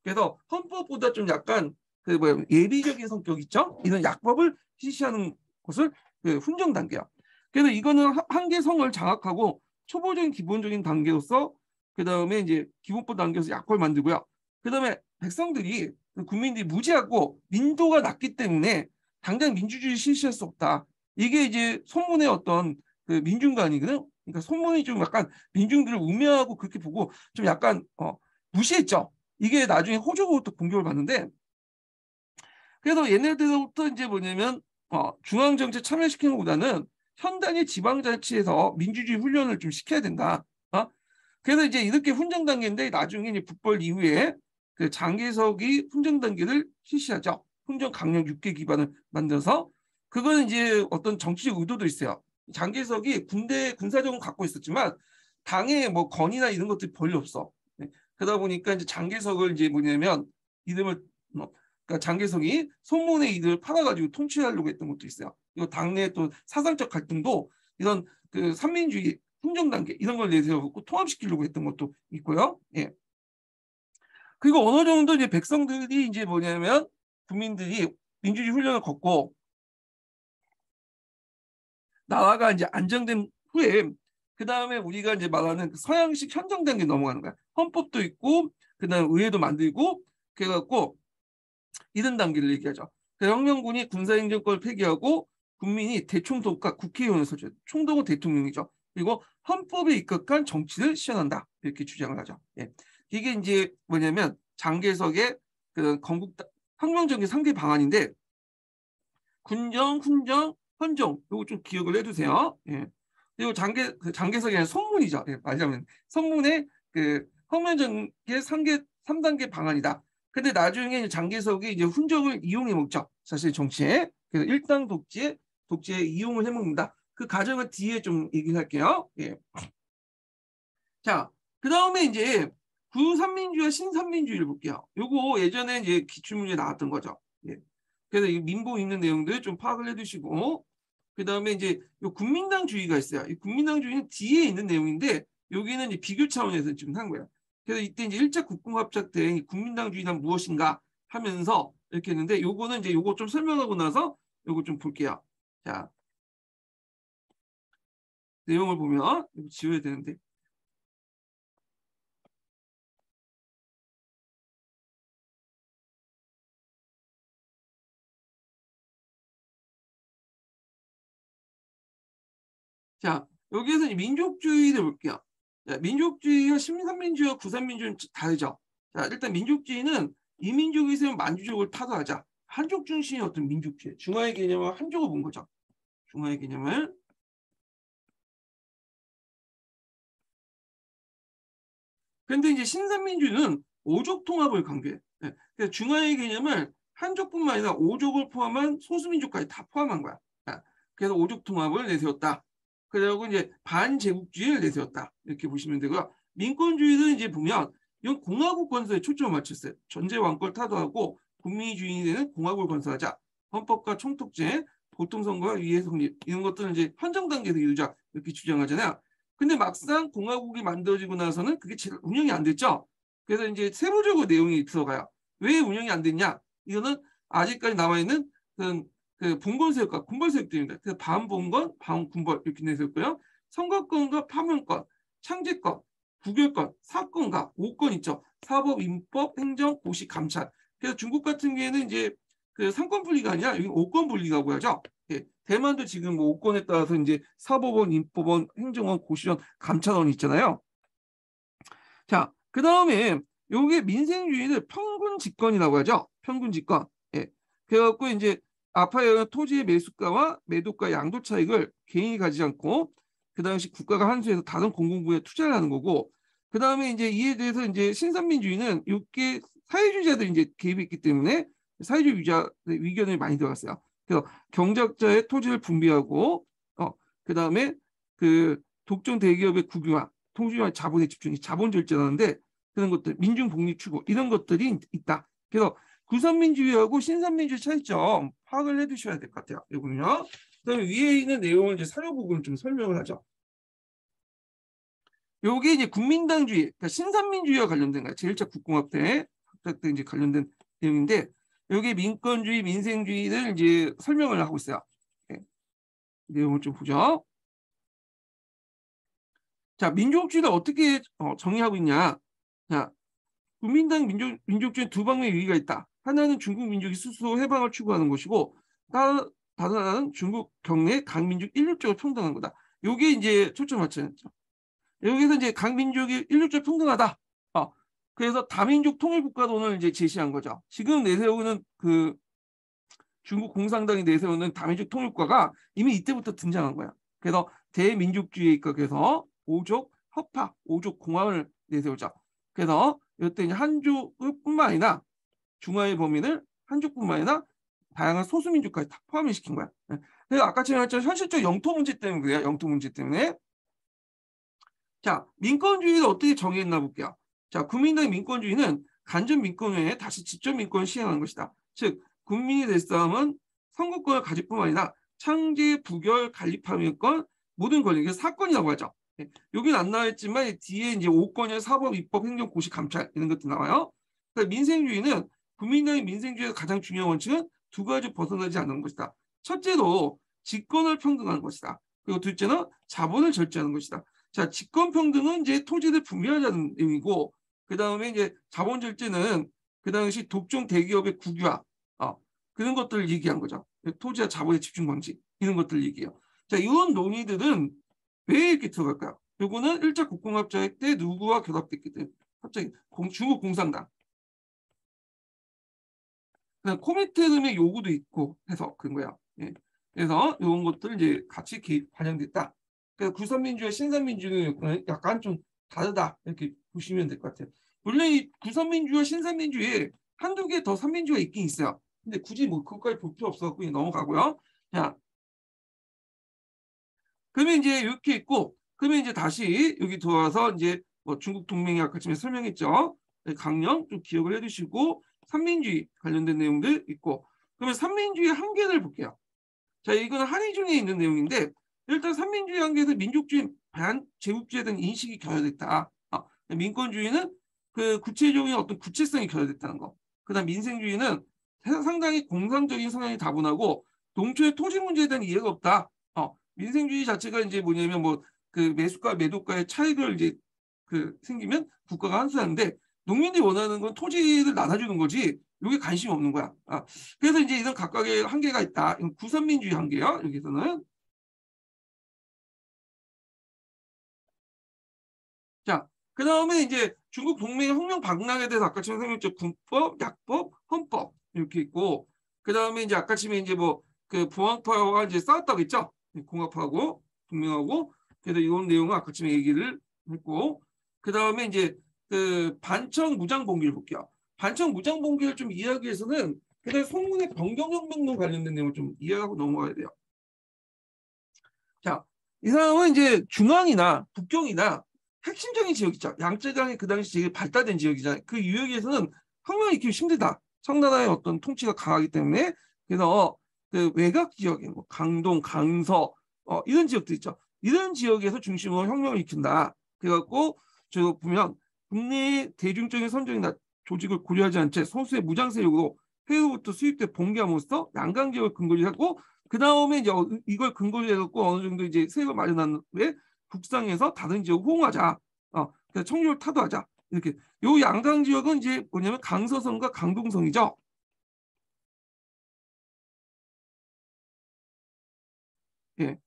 S1: 그래서 헌법보다 좀 약간 그 뭐야 예비적인 성격 있죠. 이런 약법을 실시하는 것을 그 훈정 단계야. 그래서 이거는 한계성을 장악하고 초보적인 기본적인 단계로서 그 다음에 이제 기본법 단계에서 약법을 만들고요. 그 다음에 백성들이 국민들이 무지하고 민도가 낮기 때문에 당장 민주주의 실시할 수 없다. 이게 이제 손문의 어떤 그 민중관이거든. 그러니까 손문이 좀 약간 민중들을 우매하고 그렇게 보고 좀 약간 무시했죠. 이게 나중에 호주부터 공격을 받는데 그래서 얘네들부터 이제 뭐냐면 중앙정치 참여시키는 것보다는 현단위 지방자치에서 민주주의 훈련을 좀 시켜야 된다. 그래서 이제 이렇게 훈장 단계인데 나중에 이제 북벌 이후에 그 장개석이 훈장 단계를 실시하죠. 훈장 강력 6개 기반을 만들어서 그거는 이제 어떤 정치적 의도도 있어요. 장개석이 군사적은 갖고 있었지만 당의 뭐 건이나 이런 것들이 별로 없어. 네. 그러다 보니까 이제 장개석을 이제 뭐냐면 이름을 그러니까 장개석이 손문의 이들을 팔아가지고 통치하려고 했던 것도 있어요. 이거 당내 또 사상적 갈등도 이런 그 삼민주의 훈정 단계 이런 걸 내세우고 통합시키려고 했던 것도 있고요. 예. 그리고 어느 정도 이제 백성들이 이제 뭐냐면 국민들이 민주주의 훈련을 걷고 나라가 이제 안정된 후에 그 다음에 우리가 이제 말하는 서양식 현정 단계 넘어가는 거야. 헌법도 있고 그다음 의회도 만들고 그래갖고 이런 단계를 얘기하죠. 혁명군이 군사행정권을 폐기하고 국민이 대총독과 국회의원을 설치해요. 총독은 대통령이죠. 그리고 헌법에 입각한 정치를 시행한다. 이렇게 주장을 하죠. 예. 이게 이제 뭐냐면 장개석의 그 건국 혁명정기 3개 방안인데 군정, 훈정, 헌정 이거 좀 기억을 해두세요. 예. 그리고 장개석이 아니라 성문이죠. 예, 말하자면 성문의 그 혁명전개 3단계 방안이다. 근데 나중에 장개석이 이제 훈적을 이용해 먹죠. 사실 정치에. 그래서 일당 독재에 이용을 해 먹는다. 그 과정을 뒤에 좀 얘기를 할게요. 예. 자, 그 다음에 이제 구삼민주와 신삼민주의를 볼게요. 요거 예전에 이제 기출문제 나왔던 거죠. 예. 그래서 이 민보 있는 내용들 좀 파악을 해두시고, 그 다음에 이제 요 국민당주의가 있어요. 이 국민당주의는 뒤에 있는 내용인데, 여기는 이제 비교 차원에서 지금 한 거예요. 그래서 이때 이제 1차 국공합작 때 국민당주의란 무엇인가 하면서 이렇게 했는데, 요거는 이제 요거 좀 설명하고 나서 요거 좀 볼게요. 자, 내용을 보면, 이거 지워야 되는데. 자, 여기에서 민족주의를 볼게요. 자, 민족주의와 신삼민주의와 구삼민주의는 다르죠. 자, 일단 민족주의는 이민족이 있으면 만주족을 타도하자. 한족 중심의 어떤 민족주의. 중화의 개념을 한족을 본 거죠. 중화의 개념을. 근데 이제 신삼민주의는 오족 통합을 강조해. 네. 그래서 중화의 개념을 한족뿐만 아니라 오족을 포함한 소수민족까지 다 포함한 거야. 자, 그래서 오족 통합을 내세웠다. 그리고 이제 반제국주의를 내세웠다. 이렇게 보시면 되고요. 민권주의는 이제 보면 이건 공화국 건설에 초점을 맞췄어요. 전제 왕권 타도하고 국민주의이 되는 공화국을 건설하자. 헌법과 총독제, 보통선거와 위의 성립 이런 것들은 이제 헌정 단계에서 이루자 이렇게 주장하잖아요. 근데 막상 공화국이 만들어지고 나서는 그게 잘 운영이 안 됐죠. 그래서 이제 세부적으로 내용이 들어가요. 왜 운영이 안 됐냐? 이거는 아직까지 남아 있는 그 봉건세력과 군벌세력들입니다. 그래서 반봉건, 반군벌 이렇게 내세웠고요. 선거권과 파면권, 창제권, 부결권, 사건과 5권 있죠. 사법, 인법, 행정, 고시, 감찰. 그래서 중국 같은 경우에는 이제 그 3권 분리가 아니라 여기 5권 분리라고 하죠. 예, 대만도 지금 뭐 5권에 따라서 이제 사법원, 인법원, 행정원, 고시원, 감찰원이 있잖아요. 자, 그 다음에 요게 민생주의는 평균 집권이라고 하죠. 평균 집권. 예. 그래갖고 이제 아파트 토지의 매수가와 매도가 양도 차익을 개인이 가지지 않고 그 당시 국가가 환수해서 다른 공공부에 투자를 하는 거고 그 다음에 이제 이에 대해서 이제 신산민주의는 이게 사회주의자들이 이제 개입했기 때문에 사회주의 위견이 많이 들어갔어요. 그래서 경작자의 토지를 분배하고 그 다음에 그 독점 대기업의 국유화 통주와 자본의 집중이 자본절제라는데 그런 것들 민중 복리 추구 이런 것들이 있다. 그래서 구산민주의하고 신산민주의 차이점 파악을 해두셔야 될 것 같아요. 이거는요. 그다음에 위에 있는 내용을 이제 사료 부분 좀 설명을 하죠. 요게 이제 국민당주의, 그러니까 신산민주의와 관련된 거야. 제1차 국공합 때 이제 관련된 내용인데 요게 민권주의, 민생주의를 이제 설명을 하고 있어요. 네. 내용을 좀 보죠. 자, 민족주의를 어떻게 정의하고 있냐? 자, 국민당 민족주의 두 방면의 유의가 있다. 하나는 중국 민족이 스스로 해방을 추구하는 것이고, 다른 하나는 중국 경내 강민족 일률적으로 평등한 거다. 요게 이제 초점 맞췄죠. 여기서 이제 강민족이 일률적으로 평등하다. 그래서 다민족 통일국가론을 이제 제시한 거죠. 지금 내세우는 그 중국 공산당이 내세우는 다민족 통일국가가 이미 이때부터 등장한 거야. 그래서 대민족주의에 입각해서 오족 협파, 오족 공화을 내세우자. 그래서 이때 이제 한족뿐만 아니라 중화의 범위를 한족뿐만 아니라 다양한 소수민족까지 다 포함을 시킨 거야. 그래서 아까처럼 했지만 현실적 영토 문제 때문에 그래요. 영토 문제 때문에. 자, 민권주의를 어떻게 정의했나 볼게요. 자, 국민당의 민권주의는 간접 민권 외에 다시 직접 민권을 시행하는 것이다. 즉, 국민이 될 사람은 선거권을 가질 뿐만 아니라 창제, 부결, 관리파면권 모든 권리, 이게 사건이라고 하죠. 여기는 안 나와있지만 뒤에 이제 5권의 사법, 입법, 행정, 고시, 감찰 이런 것도 나와요. 그러니까 민생주의는 국민당의 민생주의의 가장 중요한 원칙은 두 가지 벗어나지 않는 것이다. 첫째로 직권을 평등하는 것이다. 그리고 둘째는 자본을 절제하는 것이다. 자, 직권평등은 이제 토지를 분배하자는 의미고, 그 다음에 이제 자본절제는 그 당시 독점 대기업의 국유화, 그런 것들을 얘기한 거죠. 토지와 자본의 집중 방지, 이런 것들을 얘기해요. 자, 이런 논의들은 왜 이렇게 들어갈까요? 요거는 1차 국공합작 때 누구와 결합됐기 때문에, 갑자기 중국 공산당. 코미테름의 요구도 있고 해서 그런 거야. 예. 그래서 이런 것들 이제 같이 반영됐다. 그래서 구선민주와 신선민주는 약간 좀 다르다 이렇게 보시면 될 것 같아요. 물론 이 구선민주와 신선민주에 한두 개 더 선민주가 있긴 있어요. 근데 굳이 뭐 그것까지 볼 필요 없어서 그냥 넘어가고요. 자, 그러면 이제 이렇게 있고, 그러면 이제 다시 여기 들어와서 이제 뭐 중국 동맹이 아까 전에 설명했죠. 강령 좀 기억을 해두시고 삼민주의 관련된 내용들 있고, 그러면 삼민주의 한계를 볼게요. 자, 이거는 한의중에 있는 내용인데 일단 삼민주의 한계에서 민족주의, 반제국주의에 대한 인식이 결여됐다. 민권주의는 그 구체적인 어떤 구체성이 결여됐다는 거. 그다음 민생주의는 상당히 공산적인 성향이 다분하고 동초의 토지 문제에 대한 이해가 없다. 민생주의 자체가 이제 뭐냐면 뭐 그 매수가 매도가의 차익을 이제 그 생기면 국가가 환수하는데 농민들이 원하는 건 토지를 나눠주는 거지 여기 관심이 없는 거야. 그래서 이제 이런 각각의 한계가 있다. 이건 구선민주의 한계야. 여기서는. 자, 그 다음에 이제 중국 동맹의 혁명 방랑에 대해서 아까 전에 설명했죠. 군법, 약법, 헌법 이렇게 있고 그 다음에 이제 아까 전에 이제 뭐 그 부황파와 이제 싸웠다고 했죠. 공화파하고 동맹하고 그래서 이런 내용은 아까 전에 얘기를 했고 그 다음에 이제 그 반청 무장봉기를 볼게요. 반청 무장봉기를 좀 이해하기 위해서는 그다음에 송문의 변경혁명론 관련된 내용을 좀 이해하고 넘어가야 돼요. 자, 이 사람은 이제 중앙이나 북경이나 핵심적인 지역 있죠. 양쯔강이 그 당시 되게 발달된 지역이잖아요. 그 유역에서는 혁명을 일으키기 힘들다. 청나라의 어떤 통치가 강하기 때문에 그래서 그 외곽 지역에 뭐 강동, 강서 이런 지역들 있죠. 이런 지역에서 중심으로 혁명을 일으킨다. 그래갖고 저 보면 국내 대중적인 선정이나 조직을 고려하지 않은 채 소수의 무장 세력으로 해외로부터 수입돼 봉기함으로써 양강 지역을 근거로 하고 그 다음에 이제 이걸 근거로 해갖고 어느 정도 이제 세력을 마련한 후에 북상에서 다른 지역 호응하자. 그래서 청유를 타도하자. 이렇게 요 양강 지역은 이제 뭐냐면 강서성과 강동성이죠. 예.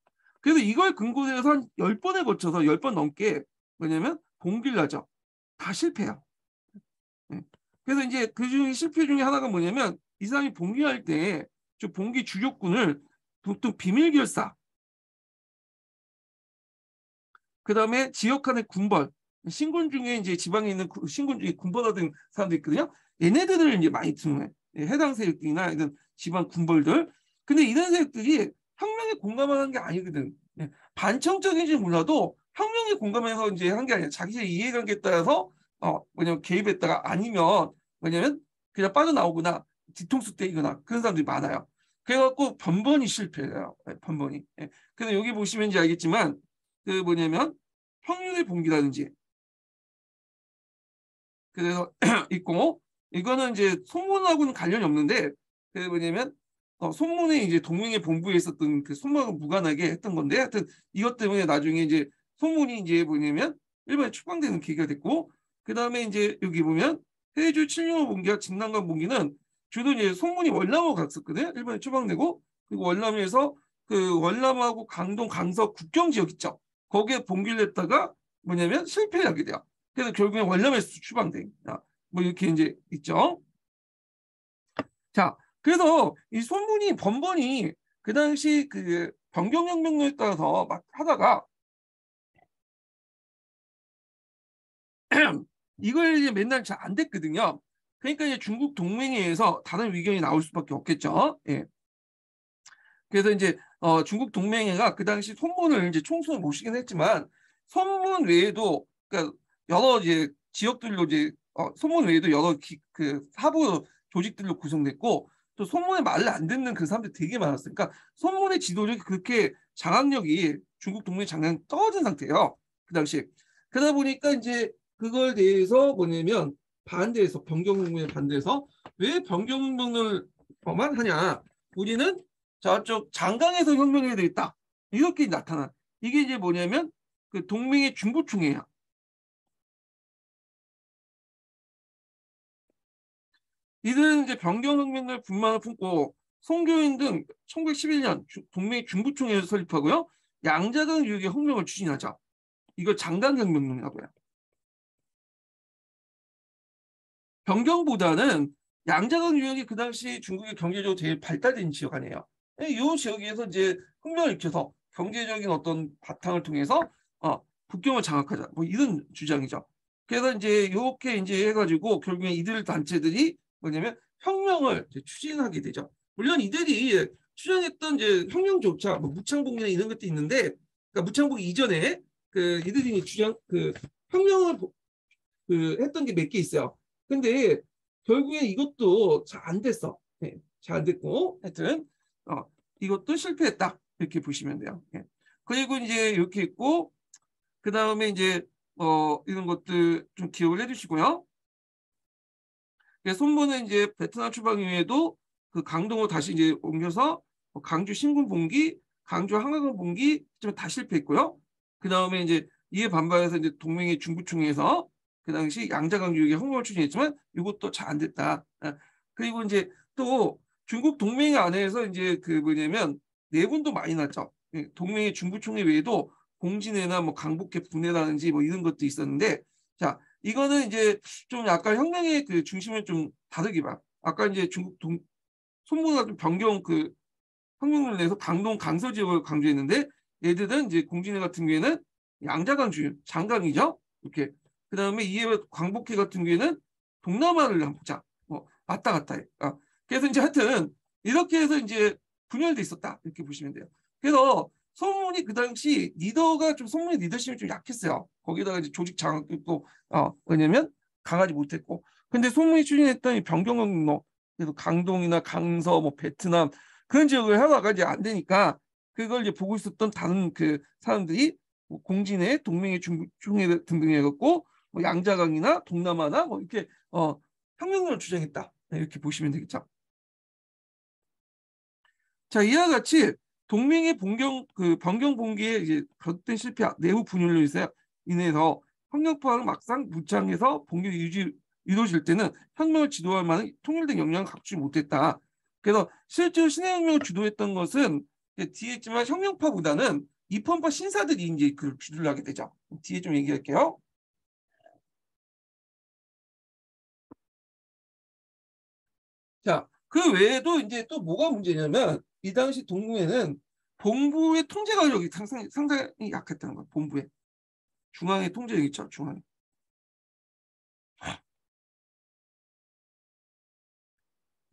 S1: 그래서 이걸 근거로 해서 한 10번에 거쳐서 10번 넘게 뭐냐면 봉기를 하죠. 다 실패해요. 예. 그래서 이제 그 중에 실패 중에 하나가 뭐냐면 이 사람이 봉기할 때 저 봉기 주력군을 보통 비밀 결사 그다음에 지역 간의 군벌, 신군 중에 이제 지방에 있는 신군 중에 군벌하던 사람들 있거든요. 얘네들을 이제 많이 등해 해당 세력들이나 이런 지방 군벌들. 근데 이런 세력들이 혁명에 공감하는 게 아니거든. 반청적인지 몰라도 혁명에 공감해서 이제 한 게 아니라 자기의 이해관계에 따라서 뭐냐면 개입했다가 아니면 뭐냐면 그냥 빠져나오거나 뒤통수 때리거나 그런 사람들이 많아요. 그래갖고 번번이 실패해요. 번번이. 그래서 여기 보시면 이제 알겠지만 그 뭐냐면 평균의 봉기라든지 그래서 있고 이거는 이제 송문하고는 관련이 없는데 그 뭐냐면 송문이 이제 동맹의 본부에 있었던 그 송문하고 무관하게 했던 건데 하여튼 이것 때문에 나중에 이제 송문이 이제 뭐냐면 일본에 추방되는 계기가 됐고 그 다음에 이제 여기 보면 해주 칠룡호 봉기와 진난관 봉기는 주로 이제 송문이 월남으로 갔었거든요. 일본에 추방되고 그리고 월남에서 그 월남하고 강동 강서 국경 지역 있죠. 거기에 봉기를 했다가 뭐냐면 실패하게 돼요. 그래서 결국엔 월남에서 추방됩니다. 뭐 이렇게 이제 있죠. 자, 그래서 이 소문이 번번이 그 당시 그 변경혁명에 따라서 막 하다가 이걸 이제 맨날 잘 안 됐거든요. 그러니까 이제 중국 동맹에 의해서 다른 의견이 나올 수밖에 없겠죠. 예. 그래서 이제 중국 동맹회가 그 당시 손문을 이제 총수를 모시긴 했지만 손문 외에도 그러니까 여러 이제 지역들로 이제 손문 외에도 여러 그 하부 조직들로 구성됐고 또 손문의 말을 안 듣는 그 사람들 되게 많았어요. 그러니까 손문의 지도력이 그렇게 장악력이 중국 동맹 장악이 떨어진 상태예요. 그 당시에. 그러다 보니까 이제 그걸 대해서 뭐냐면 반대해서 변경문에 반대해서 왜 변경문을만 하냐? 우리는 저쪽 장강에서 혁명해야 되겠다. 이렇게 나타나. 이게 이제 뭐냐면 그 동맹의 중구충이에요. 이들은 이제 변경혁명을 분만을 품고 송교인 등 1911년 동맹의 중구충에서 설립하고요. 양자강 유역의 혁명을 추진하죠. 이걸 장강혁명이라고 해요. 변경보다는 양자강 유역이 그 당시 중국의 경제적으로 제일 발달된 지역 아니에요. 이 지역에서 이제 혁명을 일으켜서 경제적인 어떤 바탕을 통해서 북경을 장악하자. 뭐 이런 주장이죠. 그래서 이제 이렇게 이제 해가지고 결국에 이들 단체들이 뭐냐면 혁명을 이제 추진하게 되죠. 물론 이들이 추진했던 이제 혁명조차 뭐 무창복이나 이런 것도 있는데, 그러니까 무창복 이전에 그 이들이 주장 그 혁명을 했던 게 몇 개 있어요. 근데 결국에 이것도 잘 안 됐어. 네, 잘 안 됐고 하여튼 이것도 실패했다 이렇게 보시면 돼요. 네. 그리고 이제 이렇게 있고 그 다음에 이제 이런 것들 좀 기억을 해주시고요. 손보는 이제 베트남 출방 이후에도 그 강동으로 다시 이제 옮겨서 강주 신군 봉기, 강주 항해군 봉기 다 실패했고요. 그 다음에 이제 이에 반발해서 이제 동맹의 중부총에서 그 당시 양자강유역에 혁명을 추진했지만 이것도 잘 안 됐다. 그리고 이제 또 중국 동맹 안에서 이제 그 뭐냐면 내분도 많이 났죠. 동맹의 중부총리 외에도 공진회나 뭐 강북회 분해라든지 뭐 이런 것도 있었는데, 자 이거는 이제 좀 약간 혁명의 그 중심을 좀 다르게 봐. 아까 이제 중국 손보가 좀 변경 그 혁명을 내서 강동 강서 지역을 강조했는데, 얘들은 이제 공진회 같은 경우에는 양자강주 장강이죠. 이렇게. 그 다음에 이해 광복회 같은 경우에는 동남아를 한번 보자. 왔다 갔다 해. 그래서 이제 하여튼 이렇게 해서 이제 분열돼 있었다 이렇게 보시면 돼요. 그래서 소문이 그 당시 리더가 좀 소문의 리더십이 좀 약했어요. 거기다가 이제 조직 장악도 있고 왜냐면 강하지 못했고. 근데 소문이 추진했던 이 변경경로, 그래서 강동이나 강서, 뭐 베트남 그런 지역을 해와가 이제 안 되니까 그걸 이제 보고 있었던 다른 그 사람들이 뭐 공진회, 동맹회, 중국총회 등등 해갖고 뭐 양자강이나 동남아나 뭐 이렇게 혁명론을 주장했다 이렇게 보시면 되겠죠. 자, 이와 같이 동맹의 변경 봉기에 이제 거듭된 실패, 내부 분열로 인해서 혁명파는 막상 무창해서 봉기 이루어질 때는 혁명을 지도할 만한 통일된 역량을 갖추지 못했다. 그래서 실제로 신해혁명을 주도했던 것은 뒤에 있지만 혁명파보다는 입헌파 신사들이 이제 그 주도를 하게 되죠. 뒤에 좀 얘기할게요. 자, 그 외에도 이제 또 뭐가 문제냐면 이 당시 동구에는 본부의 통제 권력이 상당히 약했다는 거예요. 본부의 중앙의 통제력 있죠. 중앙.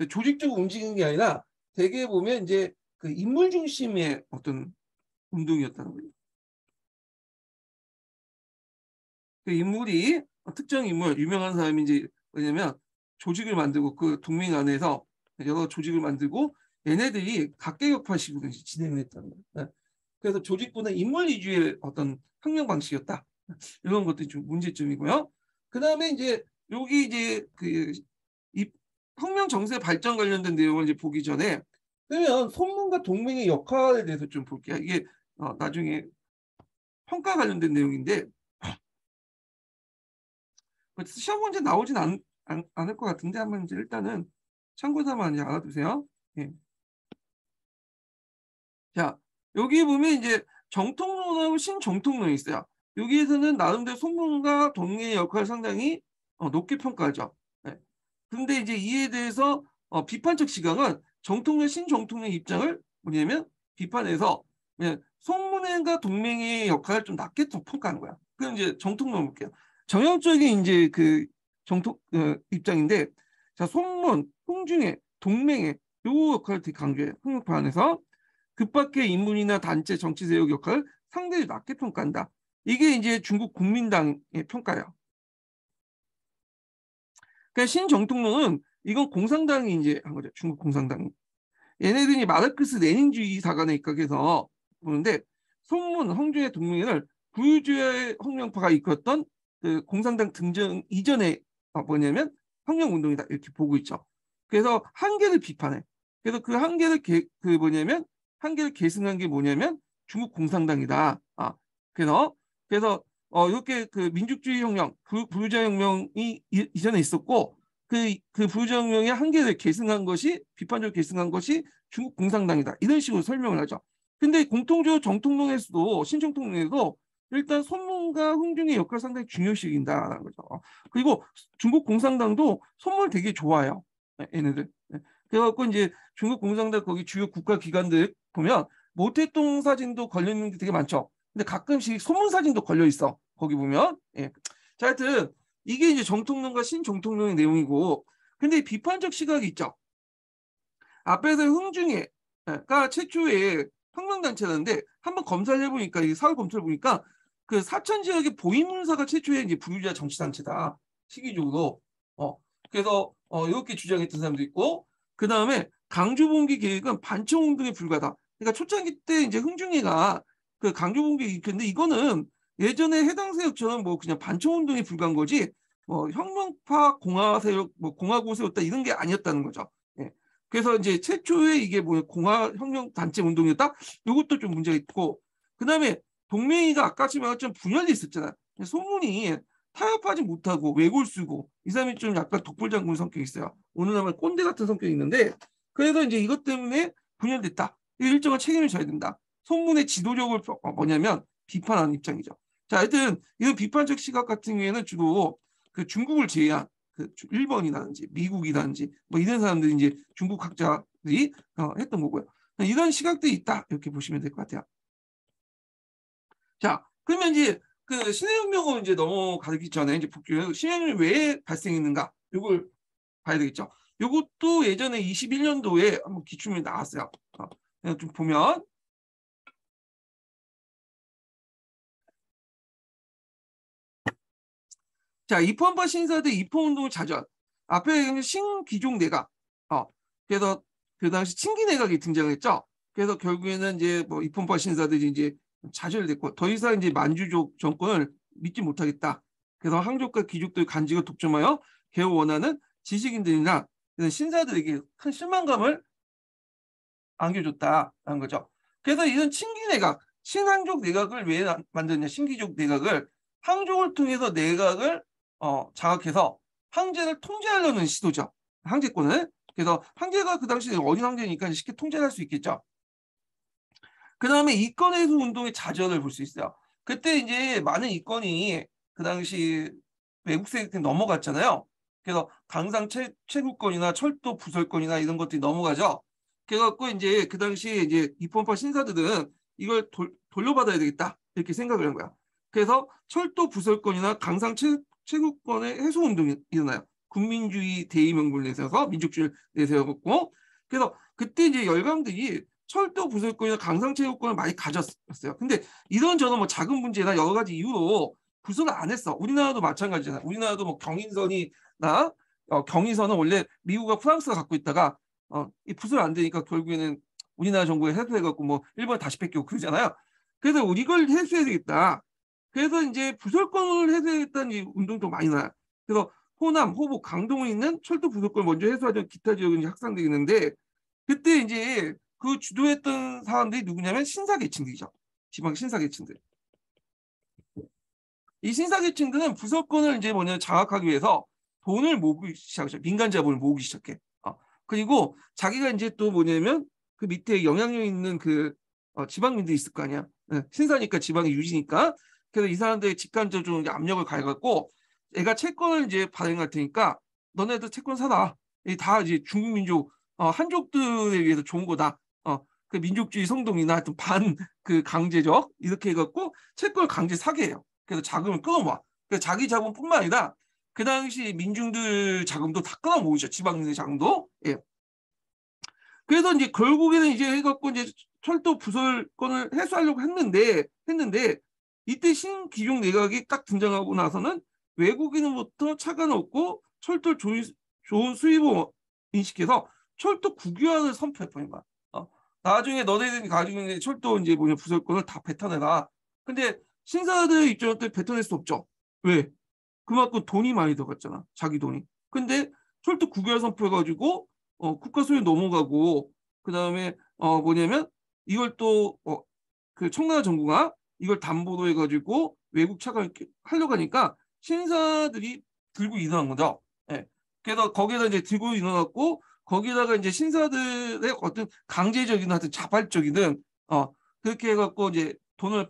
S1: 조직적으로 움직이는 게 아니라 대개 보면 이제 그 인물 중심의 어떤 운동이었다는 거예요. 그 인물이 특정 인물, 유명한 사람이 이제 뭐냐면 조직을 만들고 그 동맹 안에서 여러 조직을 만들고 얘네들이 각계격파식으로 진행을 했다는 거예요. 네. 그래서 조직보다 인물 위주의 어떤 혁명 방식이었다. 이런 것들이 좀 문제점이고요. 그 다음에 이제 여기 이제 그 이 혁명 정세 발전 관련된 내용을 이제 보기 전에 그러면 손문과 동맹의 역할에 대해서 좀 볼게요. 이게 나중에 평가 관련된 내용인데 시험 문제 나오진 않을 것 같은데 한번 이제 일단은 참고삼아 이제 알아두세요. 예. 자, 여기 보면 이제 정통론하고 신정통론이 있어요. 여기에서는 나름대로 손문과 동맹의 역할을 상당히 높게 평가하죠. 네. 근데 이제 이에 대해서 비판적 시각은 정통론, 신정통론 입장을 뭐냐면 비판해서 그냥 손문과 동맹의 역할을 좀 낮게 평가하는 거야. 그럼 이제 정통론 볼게요. 정형적인 이제 그 정통 입장인데, 자 손문, 홍중회, 동맹의 요 역할을 되게 강조해요. 혁명파 안에서 그밖의 인물이나 단체, 정치 세력 역할을 상대히 낮게 평가한다. 이게 이제 중국 국민당의 평가예요. 그러니까 신정통론은 이건 공산당이 이제 한 거죠. 중국 공산당이. 얘네들이 마르크스 레닌주의 사관에 입각해서 보는데 손문, 홍준의 동맹을 구유주의 혁명파가 이끌었던 그 공산당 등장 이전에 뭐냐면 혁명운동이다 이렇게 보고 있죠. 그래서 한계를 비판해. 그래서 그 한계를 한계를 계승한 게 뭐냐면 중국 공산당이다. 그래서 이렇게 그 민족주의 혁명, 부유자 혁명이 이전에 있었고 그 부유자 혁명의 한계를 계승한 것이 비판적으로 계승한 것이 중국 공산당이다. 이런 식으로 설명을 하죠. 근데 공통적으로 정통론에서도 신정통론에도 일단 손문과 흥중의 역할 상당히 중요시긴다라는 거죠. 그리고 중국 공산당도 손문을 되게 좋아해요. 얘네들. 그래갖고 이제 중국 공산당 거기 주요 국가 기관들 보면 모택동 사진도 걸려 있는 게 되게 많죠. 근데 가끔씩 소문 사진도 걸려 있어. 거기 보면. 예. 자, 하여튼 이게 이제 정통론과 신정통론의 내용이고, 근데 비판적 시각이 있죠. 앞에서 흥중회가 최초의 혁명단체라는데 한번 검사를 해보니까 이 사회 검토를 보니까 그 사천 지역의 보이문사가 최초의 이제 부유자 정치단체다. 시기적으로. 그래서 이렇게 주장했던 사람도 있고, 그 다음에 강주봉기 계획은 반청운동에 불과하다. 그러니까 초창기 때 이제 흥중회가 그 강주봉기 일으켰는데 이거는 예전에 해당 세력처럼 뭐 그냥 반청운동에 불과한 거지 뭐 혁명파 공화 세력 뭐 공화국 세웠다 이런 게 아니었다는 거죠. 예. 그래서 이제 최초의 이게 뭐 공화혁명 단체 운동이었다. 이것도 좀 문제가 있고, 그 다음에 동맹이가 아까 말했지만 분열이 있었잖아. 소문이 타협하지 못하고 외골 쓰고 이 사람이 좀 약간 독불장군 성격이 있어요. 오늘 하면 꼰대 같은 성격이 있는데 그래서 이제 이것 때문에 분열됐다. 일정한 책임을 져야 된다. 소문의 지도력을 뭐냐면 비판하는 입장이죠. 자, 하여튼 이런 비판적 시각 같은 경우에는 주로 그 중국을 제외한 그 일본이라든지 미국이라든지 뭐 이런 사람들이 이제 중국 학자들이 했던 거고요. 이런 시각들이 있다 이렇게 보시면 될 것 같아요. 자, 그러면 이제 그 신해혁명을 이제 넘어가기 전에 이제 복귀 신해혁명이 왜 발생했는가 이걸 봐야 되겠죠. 이것도 예전에 21년도에 한번 기출문이 나왔어요. 좀 보면 자, 입헌파 신사대 입헌운동을 자전 앞에 신기종 내각 그래서 그 당시 친기 내각이 등장했죠. 그래서 결국에는 이제 뭐 입헌파 신사들이 이제 좌절됐고 더 이상 이제 만주족 정권을 믿지 못하겠다. 그래서 항족과 귀족들 간직을 독점하여 개호 원하는 지식인들이나 신사들에게 큰 실망감을 안겨줬다라는 거죠. 그래서 이런 친기 내각, 신항족 내각을 왜 만드냐? 신기족 내각을 항족을 통해서 내각을 장악해서 황제를 통제하려는 시도죠. 황제권을. 그래서 황제가 그 당시 어린 황제니까 쉽게 통제할 수 있겠죠. 그 다음에 이권 해소 운동의 좌절을 볼 수 있어요. 그때 이제 많은 이권이 그 당시 외국 세력한테 넘어갔잖아요. 그래서 강상 채굴권이나 철도 부설권이나 이런 것들이 넘어가죠. 그래갖고 이제 그 당시에 이제 입헌파 신사들은 이걸 돌려받아야 되겠다 이렇게 생각을 한 거야. 그래서 철도 부설권이나 강상 채굴권의 해소 운동이 일어나요. 국민주의 대의명분을 내세워서 민족주의를 내세웠고, 그래서 그때 이제 열강들이 철도 부설권이나 강상체육권을 많이 가졌어요. 근데 이런저런 뭐 작은 문제나 여러 가지 이유로 부설을 안 했어. 우리나라도 마찬가지잖아. 우리나라도 뭐 경인선이나 경인선은 원래 미국과 프랑스가 갖고 있다가 이 부설 안 되니까 결국에는 우리나라 정부에 해소해갖고 뭐 일본 다시 뺏기고 그러잖아요. 그래서 이걸 해소해야 되겠다. 그래서 이제 부설권을 해소하겠다는 운동도 많이 나요. 그래서 호남, 호북, 강동에 있는 철도 부설권을 먼저 해소하자 기타 지역은 확산되어 있는데 그때 이제 그 주도했던 사람들이 누구냐면 신사계층들이죠. 지방 신사계층들. 이 신사계층들은 부설권을 이제 뭐냐 장악하기 위해서 돈을 모으기 시작했죠. 민간 자본을 모으기 시작해. 그리고 자기가 이제 또 뭐냐면 그 밑에 영향력 있는 그 지방민들이 있을 거 아니야. 신사니까 지방의 유지니까. 그래서 이 사람들의 직간접적으로 좀 압력을 가해갖고 애가 채권을 이제 발행할 테니까 너네들 채권 사라. 다 이제 중국 민족 한족들에 위해서 좋은 거다. 그 민족주의 성동이나 하여튼 반 그 강제적 이렇게 해갖고 채권을 강제 사게 해요. 그래서 자금을 끌어모아. 그래서 자기 자본뿐만 아니라 그 당시 민중들 자금도 다 끌어모으죠. 지방민의 자금도. 예. 그래서 이제 결국에는 이제 해갖고 이제 철도 부설권을 해소하려고 했는데 이때 신기종 내각이 딱 등장하고 나서는 외국인으로부터 차관을 얻고 철도 좋은 수입을 인식해서 철도 국유화를 선포해버린 거야. 나중에 너네들이 가지고 있는 철도 이제 뭐냐 부설권을 다 뱉어내라. 근데 신사들 입장에서 뱉어낼 수 없죠. 왜? 그만큼 돈이 많이 들어갔잖아. 자기 돈이. 근데 철도 국유화 선포해가지고 국가 소유 넘어가고 그 다음에 뭐냐면 이걸 또 그 청나라 정부가 이걸 담보로 해가지고 외국 차관 하려고 하니까 신사들이 들고 일어난 거죠. 예. 그래서 거기다 이제 들고 일어났고 거기다가 이제 신사들의 어떤 강제적인 하여튼 자발적이든 그렇게 해갖고 이제 돈을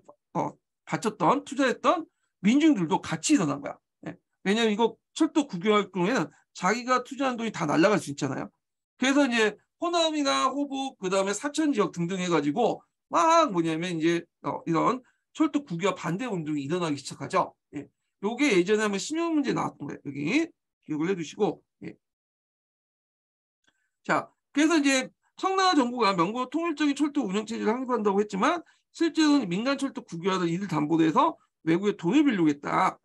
S1: 바쳤던 투자했던 민중들도 같이 일어난 거야. 예. 왜냐면 이거 철도 국유할 경우에는 자기가 투자한 돈이 다 날아갈 수 있잖아요. 그래서 이제 호남이나 호북 그다음에 사천 지역 등등 해가지고 막 뭐냐면 이제 이런 철도 국유화 반대 운동이 일어나기 시작하죠. 예. 요게 예전에 한번 신용 문제 나왔던 거예요. 여기 기억을 해두시고. 예. 자, 그래서 이제 청나라 정부가 명분 통일적인 철도 운영 체제를 확립한다고 했지만 실제로는 민간 철도 국유화를 이를 담보로 해서 외국에 돈을 빌려겠다.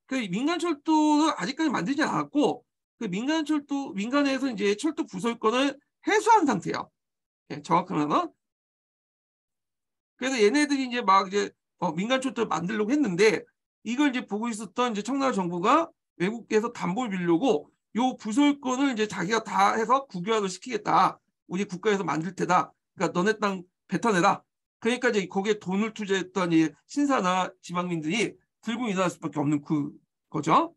S1: 그 민간 철도는 아직까지 만들지 않았고 그 민간에서 이제 철도 부설권을 해소한 상태예요. 예, 정확하면은. 그래서 얘네들이 이제 막 이제 민간 철도를 만들려고 했는데 이걸 이제 보고 있었던 이제 청나라 정부가 외국에서 담보를 빌려고 요 부설권을 이제 자기가 다 해서 국유화를 시키겠다. 우리 국가에서 만들 테다. 그러니까 너네 땅 뱉어내라. 그러니까 이제 거기에 돈을 투자했던 이 신사나 지방민들이 들고 일어날 수밖에 없는 거죠.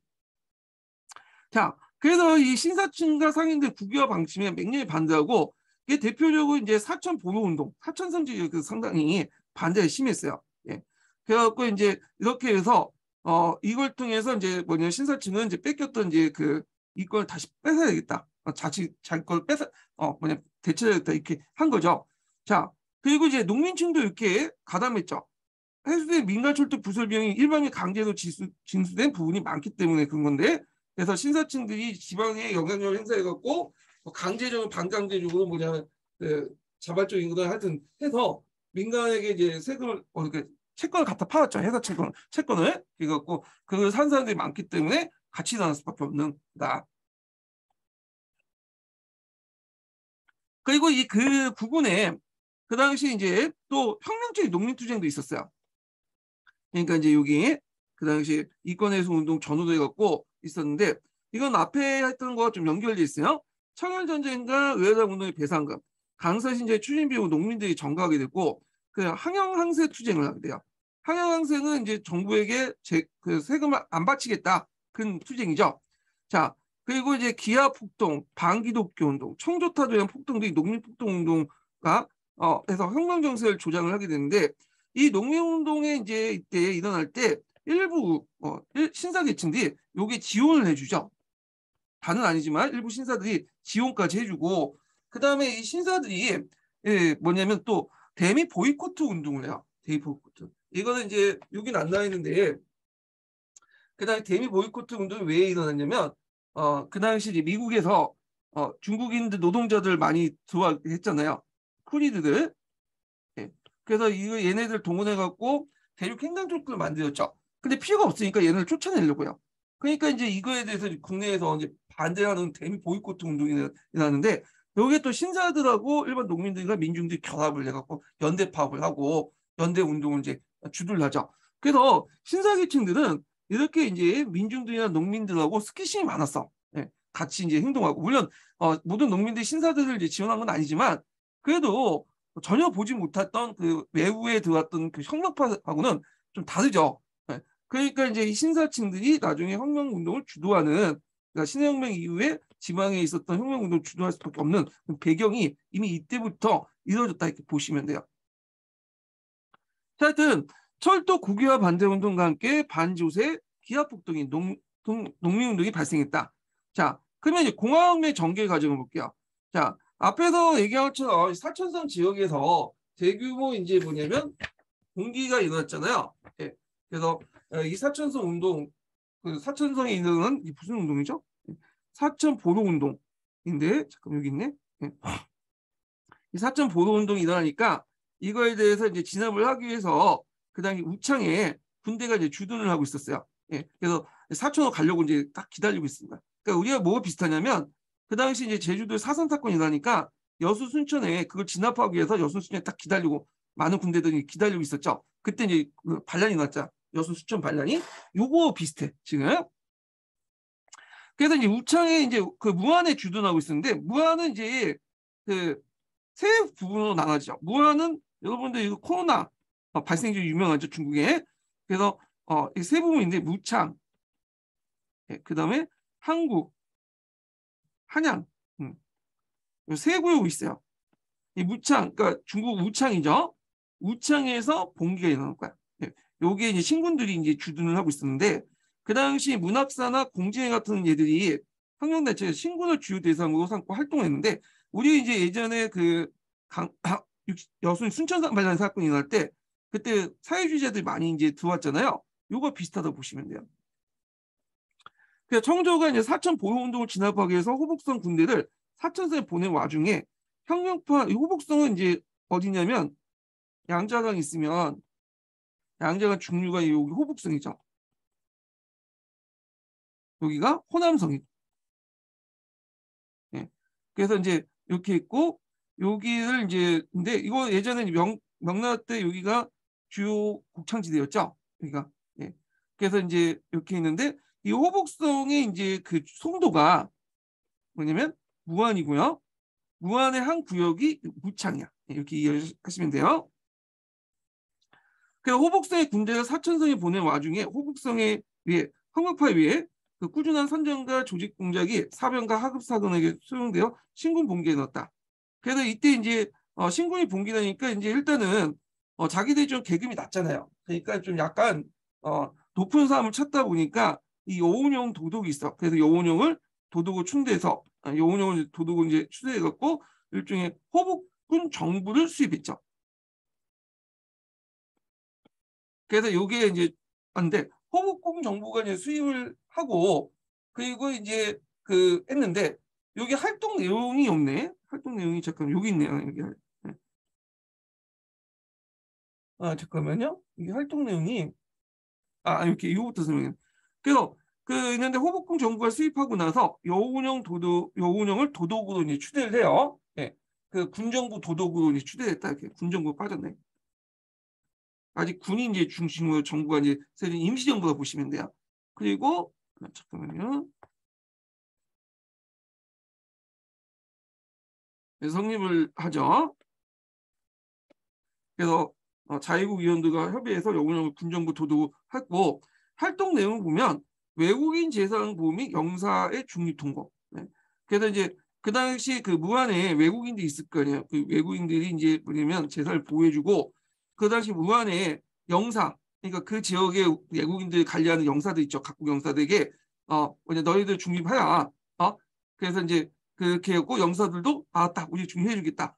S1: 자, 그래서 이 신사층과 상인들 국유화 방침에 맹렬히 반대하고 이게 대표적으로 이제 사천 보도 운동, 사천 성지 그 상당히 반대가 심했어요. 예. 그래갖고 이제 이렇게 해서 이걸 통해서 이제 뭐냐 신사층은 이제 뺏겼던 이제 그 이권을 다시 뺏어야 되겠다. 자기 걸 뺏어 대체하겠다 이렇게 한 거죠. 자, 그리고 이제 농민층도 이렇게 가담했죠. 해수된 민간철도 부설 비용이 일반인 강제로 징수된 부분이 많기 때문에 그런 건데 그래서 신사층들이 지방에 영향력을 행사해갖고 강제적으로 반강제적으로 뭐냐 자발적인 거나 하여튼 해서 민간에게 이제 세금을 이렇게 채권을 갖다 팔았죠. 회사 채권을 그래갖고 그걸 산 사람들이 많기 때문에 같이 나눌 수밖에 없는 다. 그리고 이 그 부분에 그 당시 이제 또 혁명적인 농민투쟁도 있었어요. 그러니까 이제 여기 그 당시 이권해소 운동 전후도 해갖고 있었는데 이건 앞에 했던 거와 좀 연결돼 있어요. 청일전쟁과 의회당 운동의 배상금, 강서신제 추진 비용 농민들이 전가하게 됐고 그 항영항세 투쟁을 하게 돼요. 항영항세는 이제 정부에게 그 세금을 안 바치겠다 그런 투쟁이죠. 자, 그리고 이제 기아폭동, 반기독교 운동, 청조타도 위한 폭동 등이 농민폭동 운동가 해서 혁명 정세를 조장을 하게 되는데 이 농민운동에 이제 이때 일어날 때 일부 신사계층들이 요게 지원을 해주죠. 다는 아니지만 일부 신사들이 지원까지 해주고 그 다음에 이 신사들이 뭐냐면 또 대미 보이콧 운동을 해요. 대미 보이콧. 이거는 이제 여기는 안 나와 있는데 그 다음에 대미 보이콧 운동이 왜 일어났냐면 그 당시 이제 미국에서 중국인들 노동자들 많이 들어왔잖아요. 쿠리드들. 예. 그래서 이거 얘네들 동원해갖고 대륙 횡단조건을 만들었죠. 근데 필요가 없으니까 얘네를 쫓아내려고요. 그러니까 이제 이거에 대해서 국내에서 이제 반대하는 대미 보이콧 운동이 일어나는데 여기에 또 신사들하고 일반 농민들과 민중들이 결합을 해갖고 연대 파업을 하고 연대 운동을 이제 주도를 하죠. 그래서 신사계층들은 이렇게 이제 민중들이나 농민들하고 스킨십이 많았어. 예. 같이 이제 행동하고 물론 모든 농민들이 신사들을 이제 지원한 건 아니지만 그래도 전혀 보지 못했던 그 외부에 들어왔던 그 혁명파하고는 좀 다르죠. 네. 그러니까 이제 이 신사층들이 나중에 혁명운동을 주도하는 그러니까 신혁명 이후에 지방에 있었던 혁명운동을 주도할 수밖에 없는 배경이 이미 이때부터 이루어졌다 이렇게 보시면 돼요. 하여튼 철도 국유화 반대운동과 함께 반조세 기아폭동이 농민운동이 발생했다. 자, 그러면 이제 공화혁명 전개 과정을 볼게요. 자, 앞에서 얘기한 것처럼 사천성 지역에서 대규모 이제 뭐냐면 공기가 일어났잖아요. 예. 그래서 이 사천성 운동, 그 사천성에 있는 이 무슨 운동이죠? 사천 보도 운동인데 잠깐 여기 있네. 예. 이 사천 보도 운동이 일어나니까 이거에 대해서 이제 진압을 하기 위해서 그 당시 우창에 군대가 이제 주둔을 하고 있었어요. 예. 그래서 사천으로 가려고 이제 딱 기다리고 있습니다. 그러니까 우리가 뭐가 비슷하냐면 그 당시 이제 제주도에 사선 사건이 일어나니까 여수 순천에 그걸 진압하기 위해서 여수 순천에 딱 기다리고 많은 군대들이 기다리고 있었죠. 그때 이제 그 반란이 났죠. 여수 순천 반란이 요거 비슷해 지금. 그래서 이제 우창에 이제 그 무안에 주둔하고 있었는데 무안은 이제 그 세 부분으로 나눠지죠. 무안은 여러분들 이거 코로나 발생이 유명하죠 중국에. 그래서 이 세 부분인데 무창, 그 다음에 항구, 한양 세 구역이 있어요. 이 무창, 그러니까 중국 우창이죠. 우창에서 봉기가 일어날 거야. 요게 이제 신군들이 이제 주둔을 하고 있었는데 그 당시 문학사나 공진회 같은 얘들이 혁명단체에서 신군을 주요 대상으로 삼고 활동했는데 우리 이제 예전에 그 여순 순천상 반란 사건이 일어날 때 그때 사회주의자들이 많이 이제 들어왔잖아요. 요거 비슷하다고 보시면 돼요. 그래서 청조가 이제 사천 보호운동을 진압하기 위해서 호북성 군대를 사천성에 보낸 와중에 혁명파 호북성은 이제 어디냐면 양자강 있으면 양자강 중류가 여기 호북성이죠. 여기가 호남성이. 예. 그래서 이제 이렇게 있고 여기를 이제 근데 이거 예전에 명나라 때 여기가 주요 곡창지대였죠. 여기가. 예. 그래서 이제 이렇게 있는데 이 호북성의 이제 그 송도가 뭐냐면 무안이고요. 무안의 한 구역이 무창이야. 예, 이렇게 이해하시면 돼요. 그래서 호북성의 군대를 사천성에 보낸 와중에 호북성에 위해 혁명파에 위해 그 꾸준한 선전과 조직 공작이 사병과 하급 사관에게 수용되어 신군 봉기에 넣었다. 그래서 이때 이제 신군이 봉기되니까 이제 일단은 자기들이 좀 계급이 낮잖아요. 그러니까 좀 약간 높은 사람을 찾다 보니까 이 여운용 도독이 있어. 그래서 여운용을 도독을 충대해서 여운용을 도독을 이제 추대해갖고 일종의 호북군 정부를 수입했죠. 그래서 요게 이제 안돼 호북군 정부가 이제 수입을 하고 그리고 이제 그 했는데 여기 활동 내용이 없네. 활동 내용이 잠깐 여기 있네요. 여기 잠깐만요. 이게 활동 내용이 이렇게 이거부터 설명해. 그래서 그 있는데 호북군 정부가 수입하고 나서 여운형을 도독으로 이제 추대를 해요. 예. 그 군정부 도독으로 이제 추대했다 이렇게 군정부 빠졌네. 아직 군이 이제 중심으로 정부가 이제 세진 임시정부가 보시면 돼요. 그리고 잠깐만요. 성립을 하죠. 그래서 자유국 위원들과 협의해서 여운형을 군정부 도독했고 활동 내용을 보면 외국인 재산 보호 및 영사의 중립 통보. 네. 그래서 이제 그 당시 그 무안에 외국인들이 있을 거 아니에요. 그 외국인들이 이제 뭐냐면 재산을 보호해주고 그 당시 무안에 영사, 그러니까 그 지역의 외국인들이 관리하는 영사들 있죠. 각국 영사들에게 뭐냐 너희들 중립하라. 그래서 이제 그렇게 했고 영사들도 딱 우리 중립해주겠다.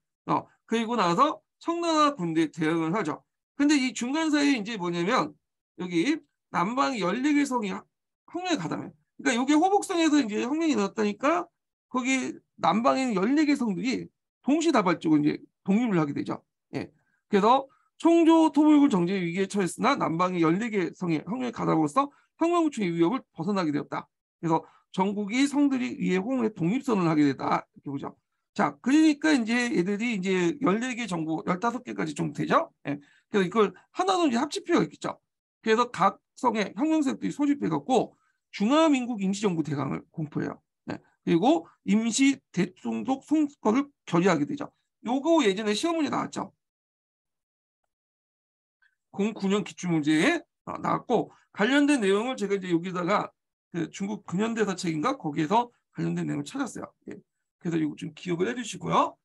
S1: 그리고 나서 청나라 군대 대응을 하죠. 근데 이 중간 사이에 이제 뭐냐면 여기 남방 14개 성이 혁명에 가담해. 그러니까 이게 호북성에서 이제 혁명이 일어났다니까 거기 남방에 있는 14개 성들이 동시다발적으로 이제 독립을 하게 되죠. 예. 그래서 청조 토벌군 정제 위기에 처했으나 남방의 14개 성의 혁명에 가담으로써 혁명부충의 위협을 벗어나게 되었다. 그래서 전국이 성들이 위에 호응해 독립선언을 하게 됐다. 이렇게 보죠. 자, 그러니까 이제 얘들이 이제 14개 정부, 15개까지 정도 되죠? 예. 그래서 이걸 하나로 이제 합칠 필요가 있겠죠. 그래서 각 성의 혁명세력들이 소집해갖고 중화민국 임시정부 대강을 공포해요. 네. 그리고 임시 대통령 선거를 결의하게 되죠. 요거 예전에 시험 문제 나왔죠. 09년 기출문제에 나왔고 관련된 내용을 제가 이제 여기다가 그 중국 근현대사 책인가 거기에서 관련된 내용을 찾았어요. 예. 그래서 이거 좀 기억을 해주시고요.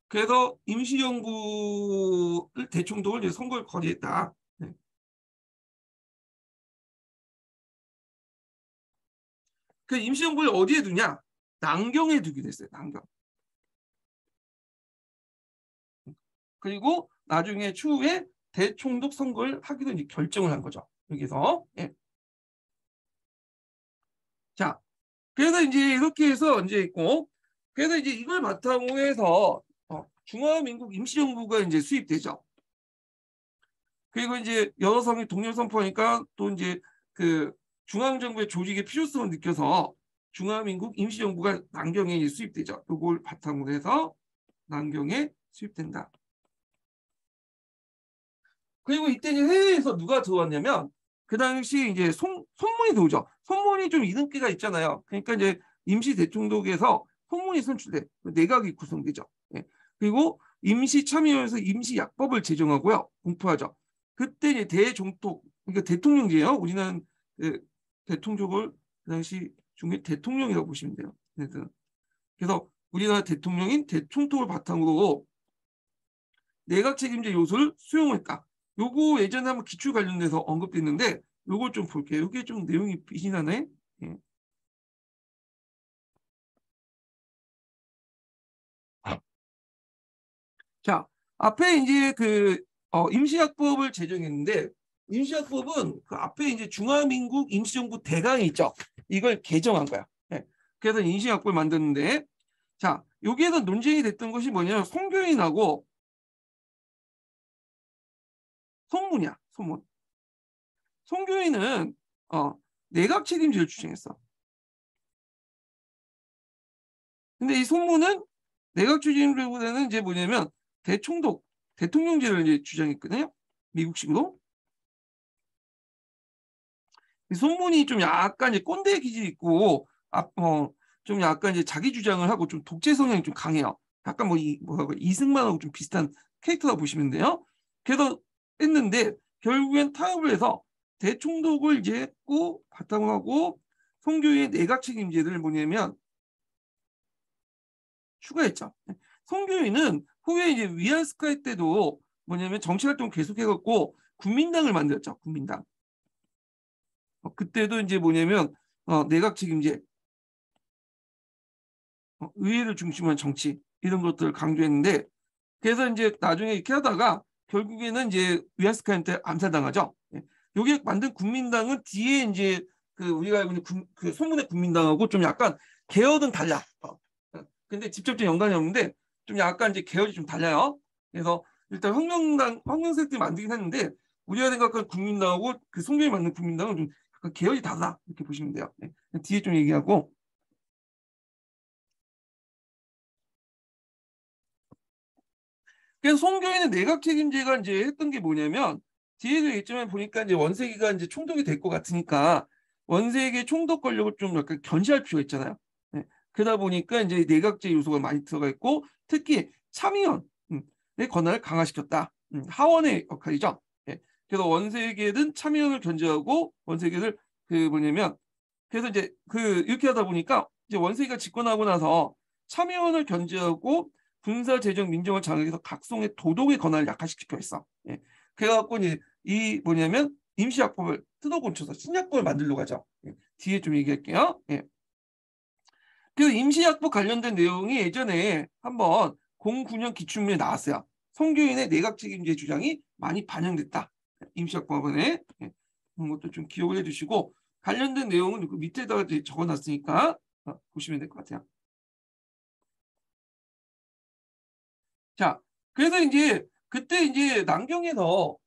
S1: 그래서 임시정부를 대총독을 이제 선거를 거리했다. 네. 그 임시정부를 어디에 두냐? 남경에 두게 됐어요. 남경. 그리고 나중에 추후에 대총독 선거를 하기로 이제 결정을 한 거죠. 여기서. 예. 자, 그래서 이제 이렇게 해서 이제 있고, 그래서 이제 이걸 바탕으로 해서 중화민국 임시정부가 이제 수입되죠. 그리고 이제 여러 성이 독립 선포하니까 또 이제 그 중앙정부의 조직의 필요성을 느껴서 중화민국 임시정부가 남경에 이제 수입되죠. 이걸 바탕으로 해서 남경에 수입된다. 그리고 이때 이제 해외에서 누가 들어왔냐면 그 당시 이제 손문이 들어오죠. 손문이 좀 이름기가 있잖아요. 그러니까 이제 임시 대통령에서 손문이 선출돼 내각이 구성되죠. 예. 그리고 임시 참여에서 임시 약법을 제정하고요. 공포하죠. 그때 이제 대종독 그러니까 대통령제예요. 우리는 그 대통령을 그 당시 중에 대통령이라고 보시면 돼요. 그래서 우리나라 대통령인 대총독을 바탕으로 내각 책임제 요소를 수용했다. 요거 예전에 한번 기출 관련돼서 언급됐는데 요걸 좀 볼게요. 요게 좀 내용이 비신하네. 예. 자, 앞에 이제 그 임시약법을 제정했는데 임시약법은 그 앞에 이제 중화민국 임시정부 대강이 있죠. 이걸 개정한 거야. 예. 그래서 임시약법을 만드는데 자 여기에서 논쟁이 됐던 것이 뭐냐면 성교인하고 송문이야. 송문. 송교인은 내각 책임제를 주장했어. 근데 이 송문은 내각 책임제보다는 이제 뭐냐면 대총독 대통령제를 이제 주장했거든요. 미국식으로. 송문이 좀 약간 이제 꼰대 기질이 있고, 좀 약간 이제 자기 주장을 하고 좀 독재 성향이 좀 강해요. 약간 이승만하고 좀 비슷한 캐릭터라고 보시면 돼요. 그래서 했는데 결국엔 타협을 해서 대총독을 이제 했고 바탕으로 하고 송교의 내각 책임제를 뭐냐면 추가했죠. 송교의는 후에 이제 위안스카이 때도 뭐냐면 정치 활동 계속해갖고 국민당을 만들었죠. 국민당. 그때도 이제 뭐냐면 내각 책임제, 의회를 중심으로 한 정치 이런 것들을 강조했는데 그래서 이제 나중에 이렇게 하다가 결국에는 이제 위안스카이한테 암살당하죠. 여기 만든 국민당은 뒤에 이제 그 우리가 알고 있는 그 소문의 국민당하고 좀 약간 계열은 달라. 근데 직접적인 연관이 없는데 좀 약간 이제 계열이 좀 달라요. 그래서 일단 황명세들이 만들긴 했는데 우리가 생각하는 국민당하고 그 송교이 만든 국민당은 좀 약간 계열이 달라 이렇게 보시면 돼요. 네. 뒤에 좀 얘기하고 그래서 송교이는 내각 책임제가 이제 했던 게 뭐냐면 뒤에도 있지만 보니까 이제 원세기가 이제 총독이 될 것 같으니까 원세기의 총독 권력을 좀 약간 견제할 필요가 있잖아요. 네. 그러다 보니까 이제 내각제 요소가 많이 들어가 있고 특히 참의원의 권한을 강화시켰다. 하원의 역할이죠. 네. 그래서 원세계는 참의원을 견제하고 원세계를 그 뭐냐면 그래서 이제 그 이렇게 하다 보니까 이제 원세기가 집권하고 나서 참의원을 견제하고 군사 재정 민정을 장악해서 각성의 도덕의 권한을 약화시키려 했어. 예. 그래갖고 이제 이 뭐냐면 임시약법을 뜯어 고쳐서 신약법을 만들려고 하죠. 예. 뒤에 좀 얘기할게요. 예. 그 임시약법 관련된 내용이 예전에 한번 09년 기출문에 나왔어요. 성교인의 내각 책임제 주장이 많이 반영됐다. 임시약법안에 예. 그런 것도 좀 기억을 해주시고 관련된 내용은 그 밑에다가 적어놨으니까 보시면 될 것 같아요. 자, 그래서 이제 그때 이제 남경에서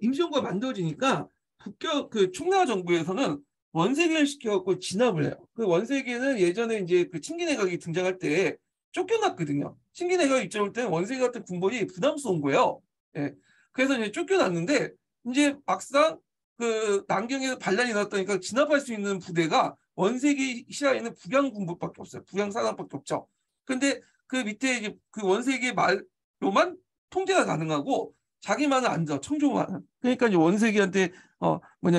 S1: 임시정부가 만들어지니까 북경 그 충남 정부에서는 원세계를 시켜갖고 진압을 해요. 그 원세계는 예전에 이제 그 친기내각이 등장할 때 쫓겨났거든요. 친기내각 입장일 때는 원세계 같은 군벌이 부담스러운 거예요. 예. 그래서 이제 쫓겨났는데 이제 막상 그 남경에서 반란이 났다니까 진압할 수 있는 부대가 원세계 시야에 있는 북양 군부밖에 없어요. 북양 사람밖에 없죠. 근데 그 밑에 이제 그 원세계 말로만 통제가 가능하고 자기만은 안 줘. 청조만. 그러니까 이제 원세기한테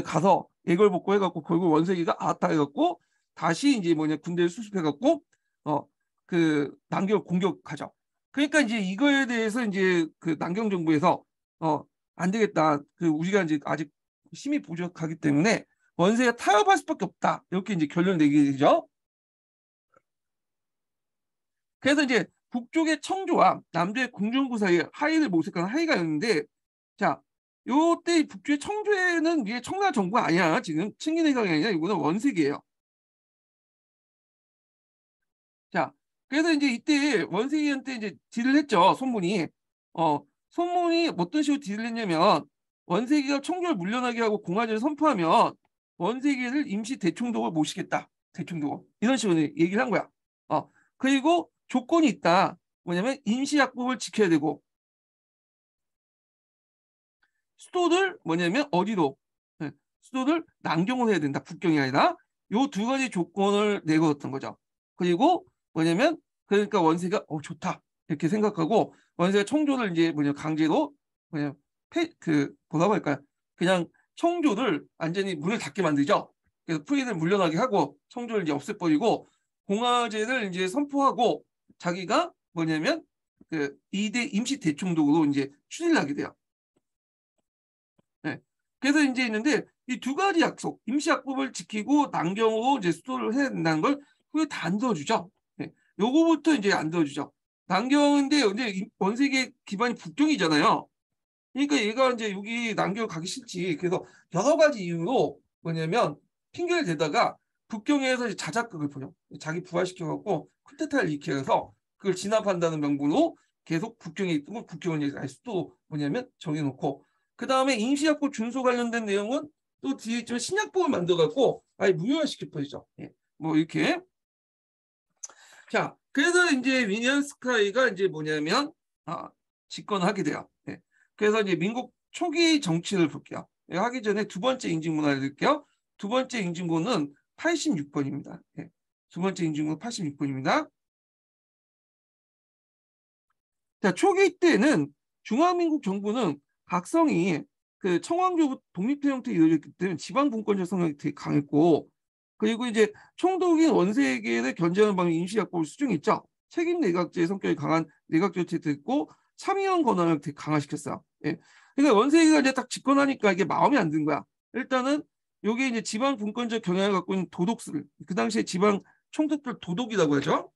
S1: 가서 애걸복고 해갖고 결국 원세기가 아따 해갖고 다시 이제 군대를 수습해갖고 그 남경을 공격하죠. 그러니까 이제 이거에 대해서 이제 그 남경 정부에서 안 되겠다. 그 우리가 이제 아직 힘이 부족하기 때문에 원세가 타협할 수밖에 없다. 이렇게 이제 결론을 내게 되죠. 그래서 이제 북쪽의 청조와 남쪽의 궁중부 사이에 하의를 모색하는 하의가 있는데 자 요때 북쪽의 청조에는 이게 청나라 정부가 아니야. 지금 칭기내각이 아니라 이거는 원색이에요. 자 그래서 이제 이때 원색이한테 이제 딜을 했죠. 손문이 손문이 어떤 식으로 딜을 했냐면 원색이가 청조를 물러나게 하고 공화제를 선포하면 원색이를 임시 대총독을 모시겠다. 대총독 이런 식으로 얘기를 한 거야. 그리고 조건이 있다. 뭐냐면 임시약법을 지켜야 되고 수도를 뭐냐면 어디로 수도를 남경으로 해야 된다. 북경이 아니라 요 두 가지 조건을 내걸었던 거죠. 그리고 뭐냐면 그러니까 원세가 좋다 이렇게 생각하고 원세가 청조를 이제 강제로 그 뭐라고 할까요? 그냥 청조를 완전히 문을 닫게 만들죠. 그래서 프리를 물러나게 하고 청조를 이제 없애버리고 공화제를 이제 선포하고 자기가 뭐냐면 그 2대 임시 대총독으로 이제 추진을 하게 돼요. 네. 그래서 이제 있는데 이 두 가지 약속, 임시약법을 지키고 남경으로 이제 수도를 해야 된다는 걸 후에 다 안 들어주죠. 네. 요거부터 이제 안 들어주죠. 남경인데 이제 원색의 기반이 북경이잖아요. 그러니까 얘가 이제 여기 남경 가기 싫지. 그래서 여러 가지 이유로 뭐냐면 핑계를 대다가 북경에서 이제 자작극을 벌여. 자기 부활시켜갖고 쿠데타를 일으켜서 그걸 진압한다는 명분으로 계속 북경에 있고 북경을 이제 알 수도 뭐냐면 정해놓고 그 다음에 임시약법 준수 관련된 내용은 또 뒤에 좀 신약법을 만들어갖고 아예 무효화시킬 뻔했죠. 예. 뭐 이렇게 자 그래서 이제 위니언 스카이가 이제 뭐냐면 집권하게 돼요. 예. 그래서 이제 민국 초기 정치를 볼게요. 하기 전에 두 번째 인증문화를 드릴게요. 두 번째 인증문은 86번입니다. 예. 두 번째 인증문 86번입니다. 자, 초기 때는 중화민국 정부는 각성이 그 청왕조 독립회 형태에 이루어졌기 때문에 지방분권적 성향이 되게 강했고 그리고 이제 총독인 원세계를 견제하는 방식 임시약법을 수정했죠. 책임 내각제의 성격이 강한 내각 정치도 있고 참의원 권한을 되게 강화시켰어요. 예. 그러니까 원세계가 이제 딱 집권하니까 이게 마음에 안 든 거야. 일단은 여기 이제 지방 분권적 경향을 갖고 있는 도독수를 그 당시에 지방 총독들 도독이라고 하죠.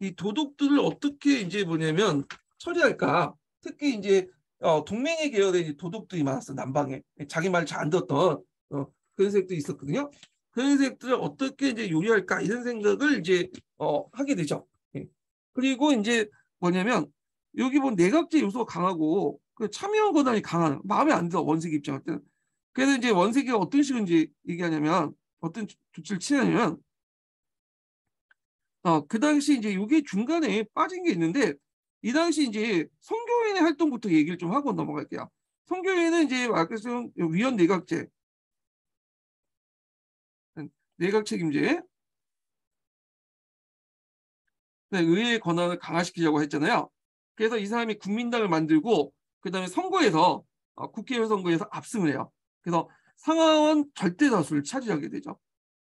S1: 이 도독들을 어떻게 이제 뭐냐면 처리할까? 특히 이제 동맹에 계열의 이제 도독들이 많았어 남방에 자기 말 잘 안 듣던 그런 색들이 있었거든요. 그런 색들을 어떻게 이제 요리할까 이런 생각을 이제 하게 되죠. 예. 그리고 이제 뭐냐면 여기 보면 내각제 요소가 강하고 그 참여원 권한이 강한 마음에 안 들어 원색 입장할 때는. 그래서 이제 원색이 어떤 식으로 이제 얘기하냐면 어떤 조치를 취하냐면 그 당시 이제 이게 중간에 빠진 게 있는데 이 당시 이제 성교회의 활동부터 얘기를 좀 하고 넘어갈게요. 성교회는 이제 말씀 위원 내각제, 내각 책임제, 네, 의회의 권한을 강화시키려고 했잖아요. 그래서 이 사람이 국민당을 만들고 그다음에 선거에서 국회의원 선거에서 압승을 해요. 그래서 상하원 절대 다수를 차지하게 되죠.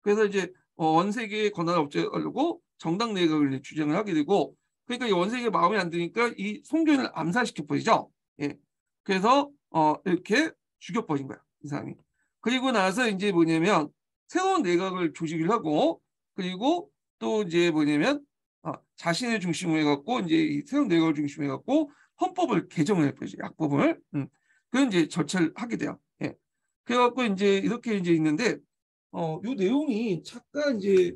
S1: 그래서 이제 원색의 권한을 없애려고 정당 내각을 주장을 하게 되고 그러니까 이 원색의 마음에 안 드니까 이 송교인을 암살시켜 버리죠. 예. 그래서 이렇게 죽여버린 거야 이 사람이. 그리고 나서 이제 뭐냐면 새로운 내각을 조직을 하고 그리고 또 이제 뭐냐면 자신을 중심으로 해갖고 이제 이 새로운 내각을 중심으로 해갖고 헌법을 개정을 해버리죠 약법을. 그런 이제 절차를 하게 돼요. 예. 그래갖고 이제 이렇게 이제 있는데 요 내용이 잠깐 이제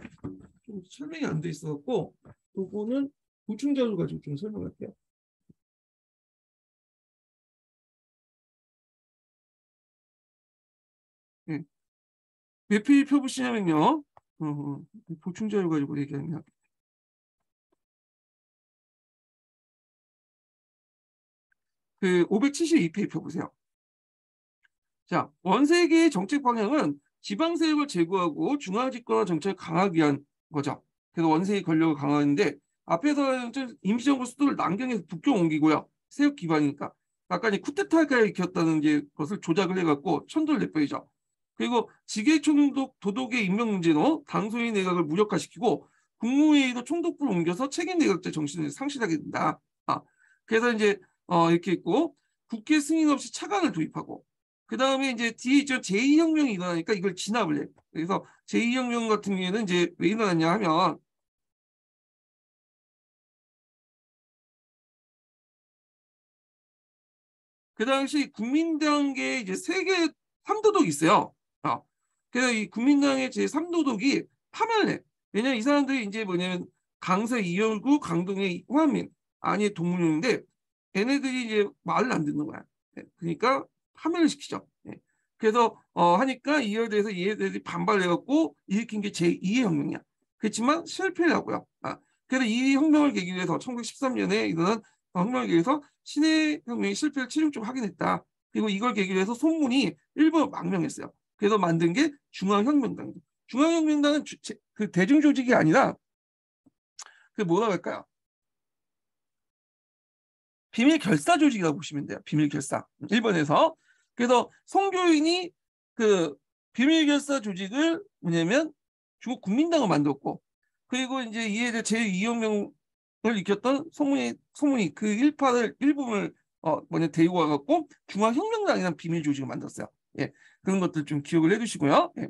S1: 좀 설명이 안 돼 있어갖고 요거는 보충 자료 가지고 좀 설명할게요. 예. 몇 페이지 펴보시냐면요. 보충 자료 가지고 얘기하면 그 572페이지 펴보세요. 자, 원세계의 정책 방향은 지방세력을 제고하고 중앙집권 정책을 강하기 위한 거죠. 그래서 원세의 권력을 강화하는데 앞에서 임시정부 수도를 남경에서 북경 옮기고요. 세력 기반이니까. 아까 이제 쿠데타가 일으켰다는 이제 것을 조작을 해갖고 천도를 내버리죠. 그리고 직계총독 도독의 임명 문제로 당소인 내각을 무력화시키고 국무회의도 총독부를 옮겨서 책임 내각제 정신을 상실하게 된다. 그래서 이제 이렇게 있고 국회 승인 없이 차관을 도입하고 그 다음에 이제 뒤에 있죠. 제2혁명이 일어나니까 이걸 진압을 해. 그래서 제2혁명 같은 경우에는 이제 왜 일어났냐 하면 그 당시 국민당계 이제 세계 3도독이 있어요. 그래서 이 국민당의 제3도독이 파면을 해. 왜냐면 이 사람들이 이제 뭐냐면 강서 이열구 강동의 호한민 아니 동문인데 얘네들이 이제 말을 안 듣는 거야. 그러니까 파면을 시키죠. 그래서 하니까 이에 대해서 얘네들이 반발해갖고 일으킨 게 제2의 혁명이야. 그렇지만 실패를 하고요. 그래서 이 혁명을 계기로 해서 1913년에 일어난 혁명을 계기로 해서 신해 혁명이 실패를 최종적으로 확인했다. 그리고 이걸 계기로 해서 손문이 일본을 망명했어요. 그래서 만든 게 중앙혁명당이죠. 중앙혁명당은 그 대중조직이 아니라 그 뭐라 할까요? 비밀 결사 조직이라고 보시면 돼요. 비밀 결사. 일본에서. 그래서 성교인이 그 비밀 결사 조직을 뭐냐면 중국 국민당을 만들었고 그리고 이제 이에 대해 제2혁명을 일으켰던 소문이 그 일파를 일부분을 뭐냐 데리고 와갖고 중앙혁명당이라는 비밀 조직을 만들었어요. 예. 그런 것들 좀 기억을 해두시고요. 예.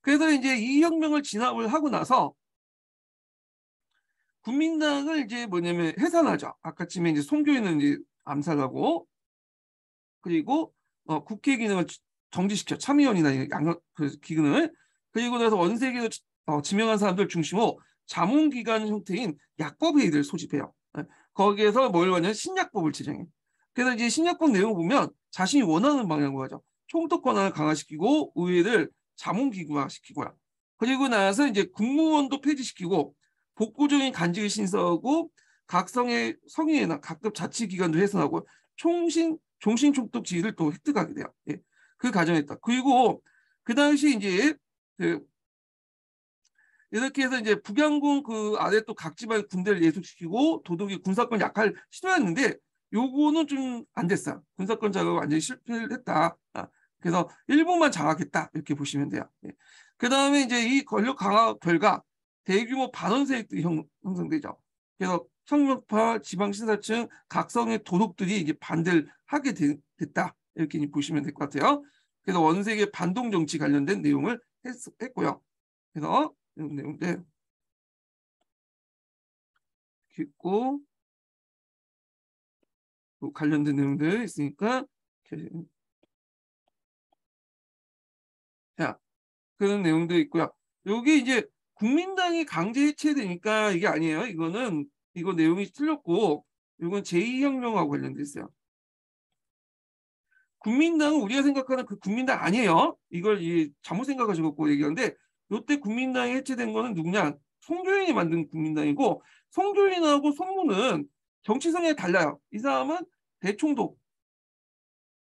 S1: 그래서 이제 이 혁명을 진압을 하고 나서 국민당을 이제 뭐냐면 해산하죠. 아까쯤에 이제 송교인은 이제 암살하고, 그리고 국회 기능을 정지시켜, 참의원이나 그 기능을. 그리고 나서 원세계를 지명한 사람들 중심으로 자문기관 형태인 약법회의를 소집해요. 거기에서 뭘 하냐면 신약법을 제정해. 그래서 이제 신약법 내용을 보면 자신이 원하는 방향으로 하죠. 총독 권한을 강화시키고 의회를 자문기구화시키고요. 그리고 나서 이제 국무원도 폐지시키고 복구적인 간직을 신설하고 각 성의 성의회나 각급 자치기관도 해산하고 종신 총독 지위를 또 획득하게 돼요. 예. 그 과정에 있다. 그리고 그 당시 이제 그 이렇게 해서 이제 북양군 그 아래 또 각 지방 군대를 예속시키고 도덕이 군사권 약화를 시도했는데 요거는 좀 안 됐어요. 군사권 장악을 완전히 실패를 했다. 그래서 일부만 장악했다 이렇게 보시면 돼요. 예. 그 다음에 이제 이 권력 강화 결과 대규모 반원 세력들이 형성되죠. 그래서 성역파 지방신사층 각성의 도독들이 이제 반대를 하게 됐다 이렇게 보시면 될 것 같아요. 그래서 원색의 반동 정치 관련된 내용을 했고요. 그래서 이런 내용들 있고 관련된 내용들 있으니까 자 그런 내용도 있고요. 여기 이제 국민당이 강제 해체되니까 이게 아니에요. 이거 내용이 틀렸고 이건 제2혁명하고 관련돼 있어요. 국민당은 우리가 생각하는 그 국민당 아니에요. 이걸 잘못 생각하시고 얘기하는데 이때 국민당이 해체된 거는 누구냐? 송교인이 만든 국민당이고 송교인하고 송무는 정치 성향이 달라요. 이 사람은 대총독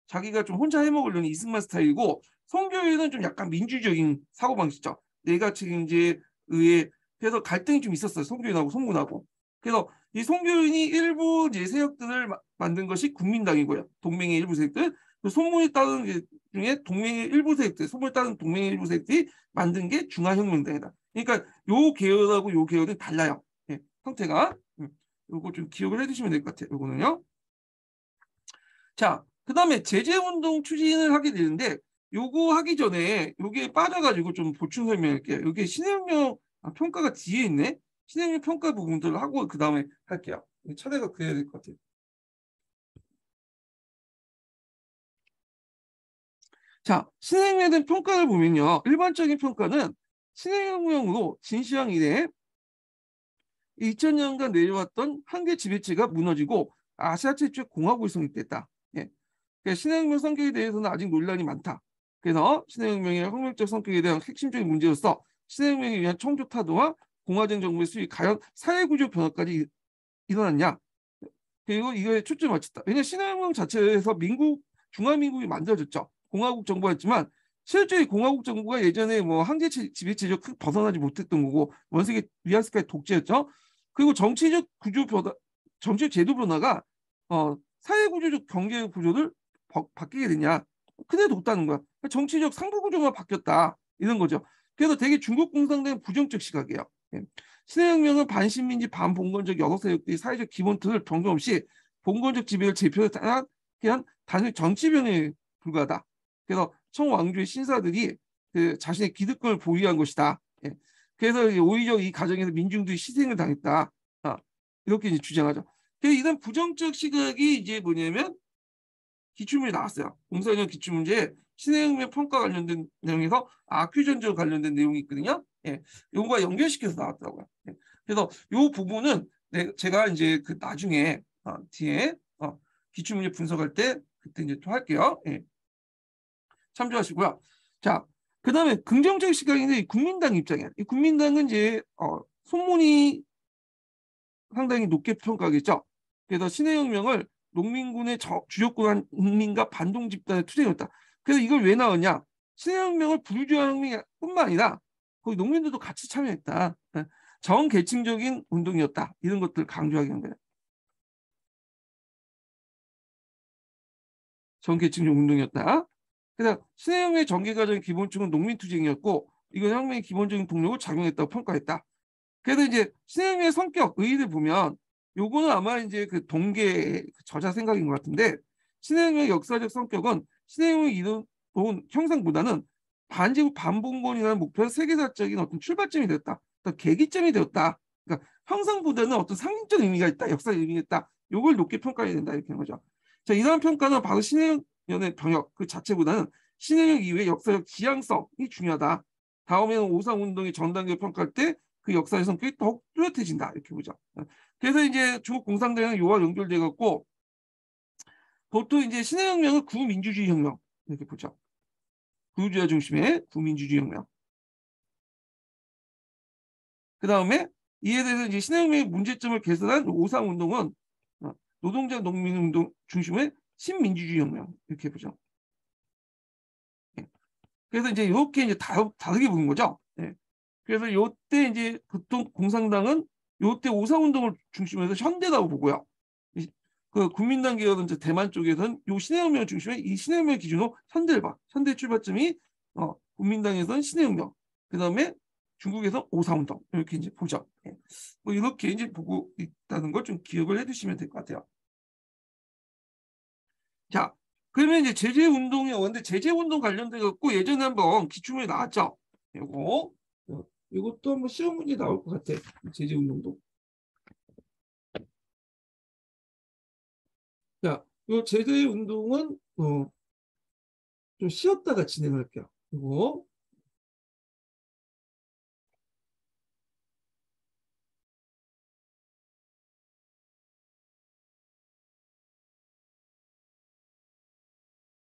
S1: 자기가 좀 혼자 해먹으려는 이승만 스타일이고 송교인은 좀 약간 민주적인 사고방식이죠. 내가 책임제 의회 그래서 갈등이 좀 있었어요. 송교인하고 송문하고. 그래서 이 송교인이 일부 이제 세력들을 만든 것이 국민당이고요. 동맹의 일부 세력들. 소문이 따른 중에 동맹의 일부 세력들, 소문이 따른 동맹의 일부 세력들이 만든 게 중화혁명당이다. 그러니까 요 계열하고 요 계열은 달라요. 예, 형태가. 요거 좀 기억을 해두시면 될 것 같아요. 요거는요. 자, 그 다음에 제재운동 추진을 하게 되는데 요거 하기 전에 요게 빠져가지고 좀 보충 설명할게요. 요게 신혜혁명 평가가 뒤에 있네. 신혜혁명 평가 부분들을 하고 그 다음에 할게요. 차례가 그래야 될 것 같아요. 자, 신행에 대한 평가를 보면요. 일반적인 평가는 신행혁명으로 진시황 이래 2000년간 내려왔던 한계 지배체가 무너지고 아시아 최초의 공화국이 성립됐다. 예. 그러니까 신행혁명 성격에 대해서는 아직 논란이 많다. 그래서 신행혁명의 혁명적 성격에 대한 핵심적인 문제로서 신행혁명에 위한 청조 타도와 공화정 정부의 수익, 과연 사회구조 변화까지 일어났냐. 그리고 이거에 초점을 맞췄다. 왜냐하면 신행혁명 자체에서 중화민국이 만들어졌죠. 공화국 정부였지만 실제 공화국 정부가 예전에 뭐 황제 지배체적 벗어나지 못했던 거고 원세계 위안스까지 독재였죠. 그리고 정치적 제도 변화가 사회 구조적 경제 구조를 바뀌게 되냐 그대로 높다는 거야. 정치적 상부 구조가 바뀌었다 이런 거죠. 그래서 되게 중국 공산당의 부정적 시각이에요. 예. 신해혁명은 반신민지 반봉건적 여러 세력들이 사회적 기본 틀을 변경 없이 봉건적 지배를 제표에 따라 그냥 단순히 정치병에 불과하다. 그래서 청왕조의 신사들이 그 자신의 기득권을 보유한 것이다. 예. 그래서 오히려 이 과정에서 민중들이 희생을 당했다. 이렇게 이제 주장하죠. 그래서 이런 부정적 시각이 이제 뭐냐면 기출문제 나왔어요. 04년 기출문제에 신해혁명 평가 관련된 내용에서 아큐전적 관련된 내용이 있거든요. 예, 요거와 연결시켜서 나왔더라고요. 예, 그래서 요 부분은 제가 이제 그 나중에 뒤에 기출문제 분석할 때 그때 이제 또 할게요. 예, 참조하시고요. 자, 그 다음에 긍정적 시각인데 국민당 입장이야. 이 국민당은 이제 손문이 상당히 높게 평가하겠죠. 그래서 신해혁명을 농민군의 주력군 인민과 반동 집단의 투쟁이었다. 그래서 이걸 왜 나왔냐? 신해혁명을 부르주아 혁명뿐만 아니라 거기 농민들도 같이 참여했다. 정계층적인 운동이었다. 이런 것들 강조하기 한 거예요. 정계층적 운동이었다. 그래서 신해혁명의 전개 과정의 기본층은 농민투쟁이었고 이건 혁명의 기본적인 동력을 작용했다고 평가했다. 그래서 이제 신해혁명의 성격, 의의를 보면 요거는 아마 이제 그 동계 저자 생각인 것 같은데 신해혁명의 역사적 성격은 신해혁명이 이룬 형상보다는 반제국 반봉건이라는 목표가 세계사적인 어떤 출발점이 되었다. 어떤 계기점이 되었다. 그러니까 형상보다는 어떤 상징적 의미가 있다. 역사의 의미가 있다. 이걸 높게 평가해야 된다. 이렇게 하는 거죠. 자, 이러한 평가는 바로 신해영의 병역 그 자체보다는 신해영 이후의 역사적 지향성이 중요하다. 다음에는 오상운동의 전 단계를 평가할 때 그 역사의 성격이 더욱 뚜렷해진다. 이렇게 보죠. 그래서 이제 중국 공산당은 요와 연결돼 갖고 보통 이제 신해혁명은 구민주주의 혁명 이렇게 보죠. 구주자 중심의 구민주주의 혁명. 그 다음에 이에 대해서 이제 신해혁명의 문제점을 개선한 오상운동은 노동자 농민운동 중심의 신민주주의 혁명 이렇게 보죠. 그래서 이제 이렇게 이제 다르게 보는 거죠. 네. 그래서 요때 이제 보통 공산당은 요때 오상운동을 중심으로 해서 현대라고 보고요. 그 국민당 계열은 대만 쪽에서는 요 신해혁명 중심의 이 신해혁명 기준으로 현대를 봐. 현대 출발점이 국민당에서는 신해혁명, 그 다음에 중국에서 오상운동 이렇게 이제 보죠. 예. 뭐 이렇게 이제 보고 있다는 걸 좀 기억을 해두시면 될 것 같아요. 자, 그러면 이제 제재운동이 오는데 제재운동 관련돼 갖고 예전에 한번 기출문제 나왔죠. 이것도 한번 시험 문제 나올 것 같아. 제재운동도. 자, 이 제재운동은 좀 쉬었다가 진행할게요. 그리고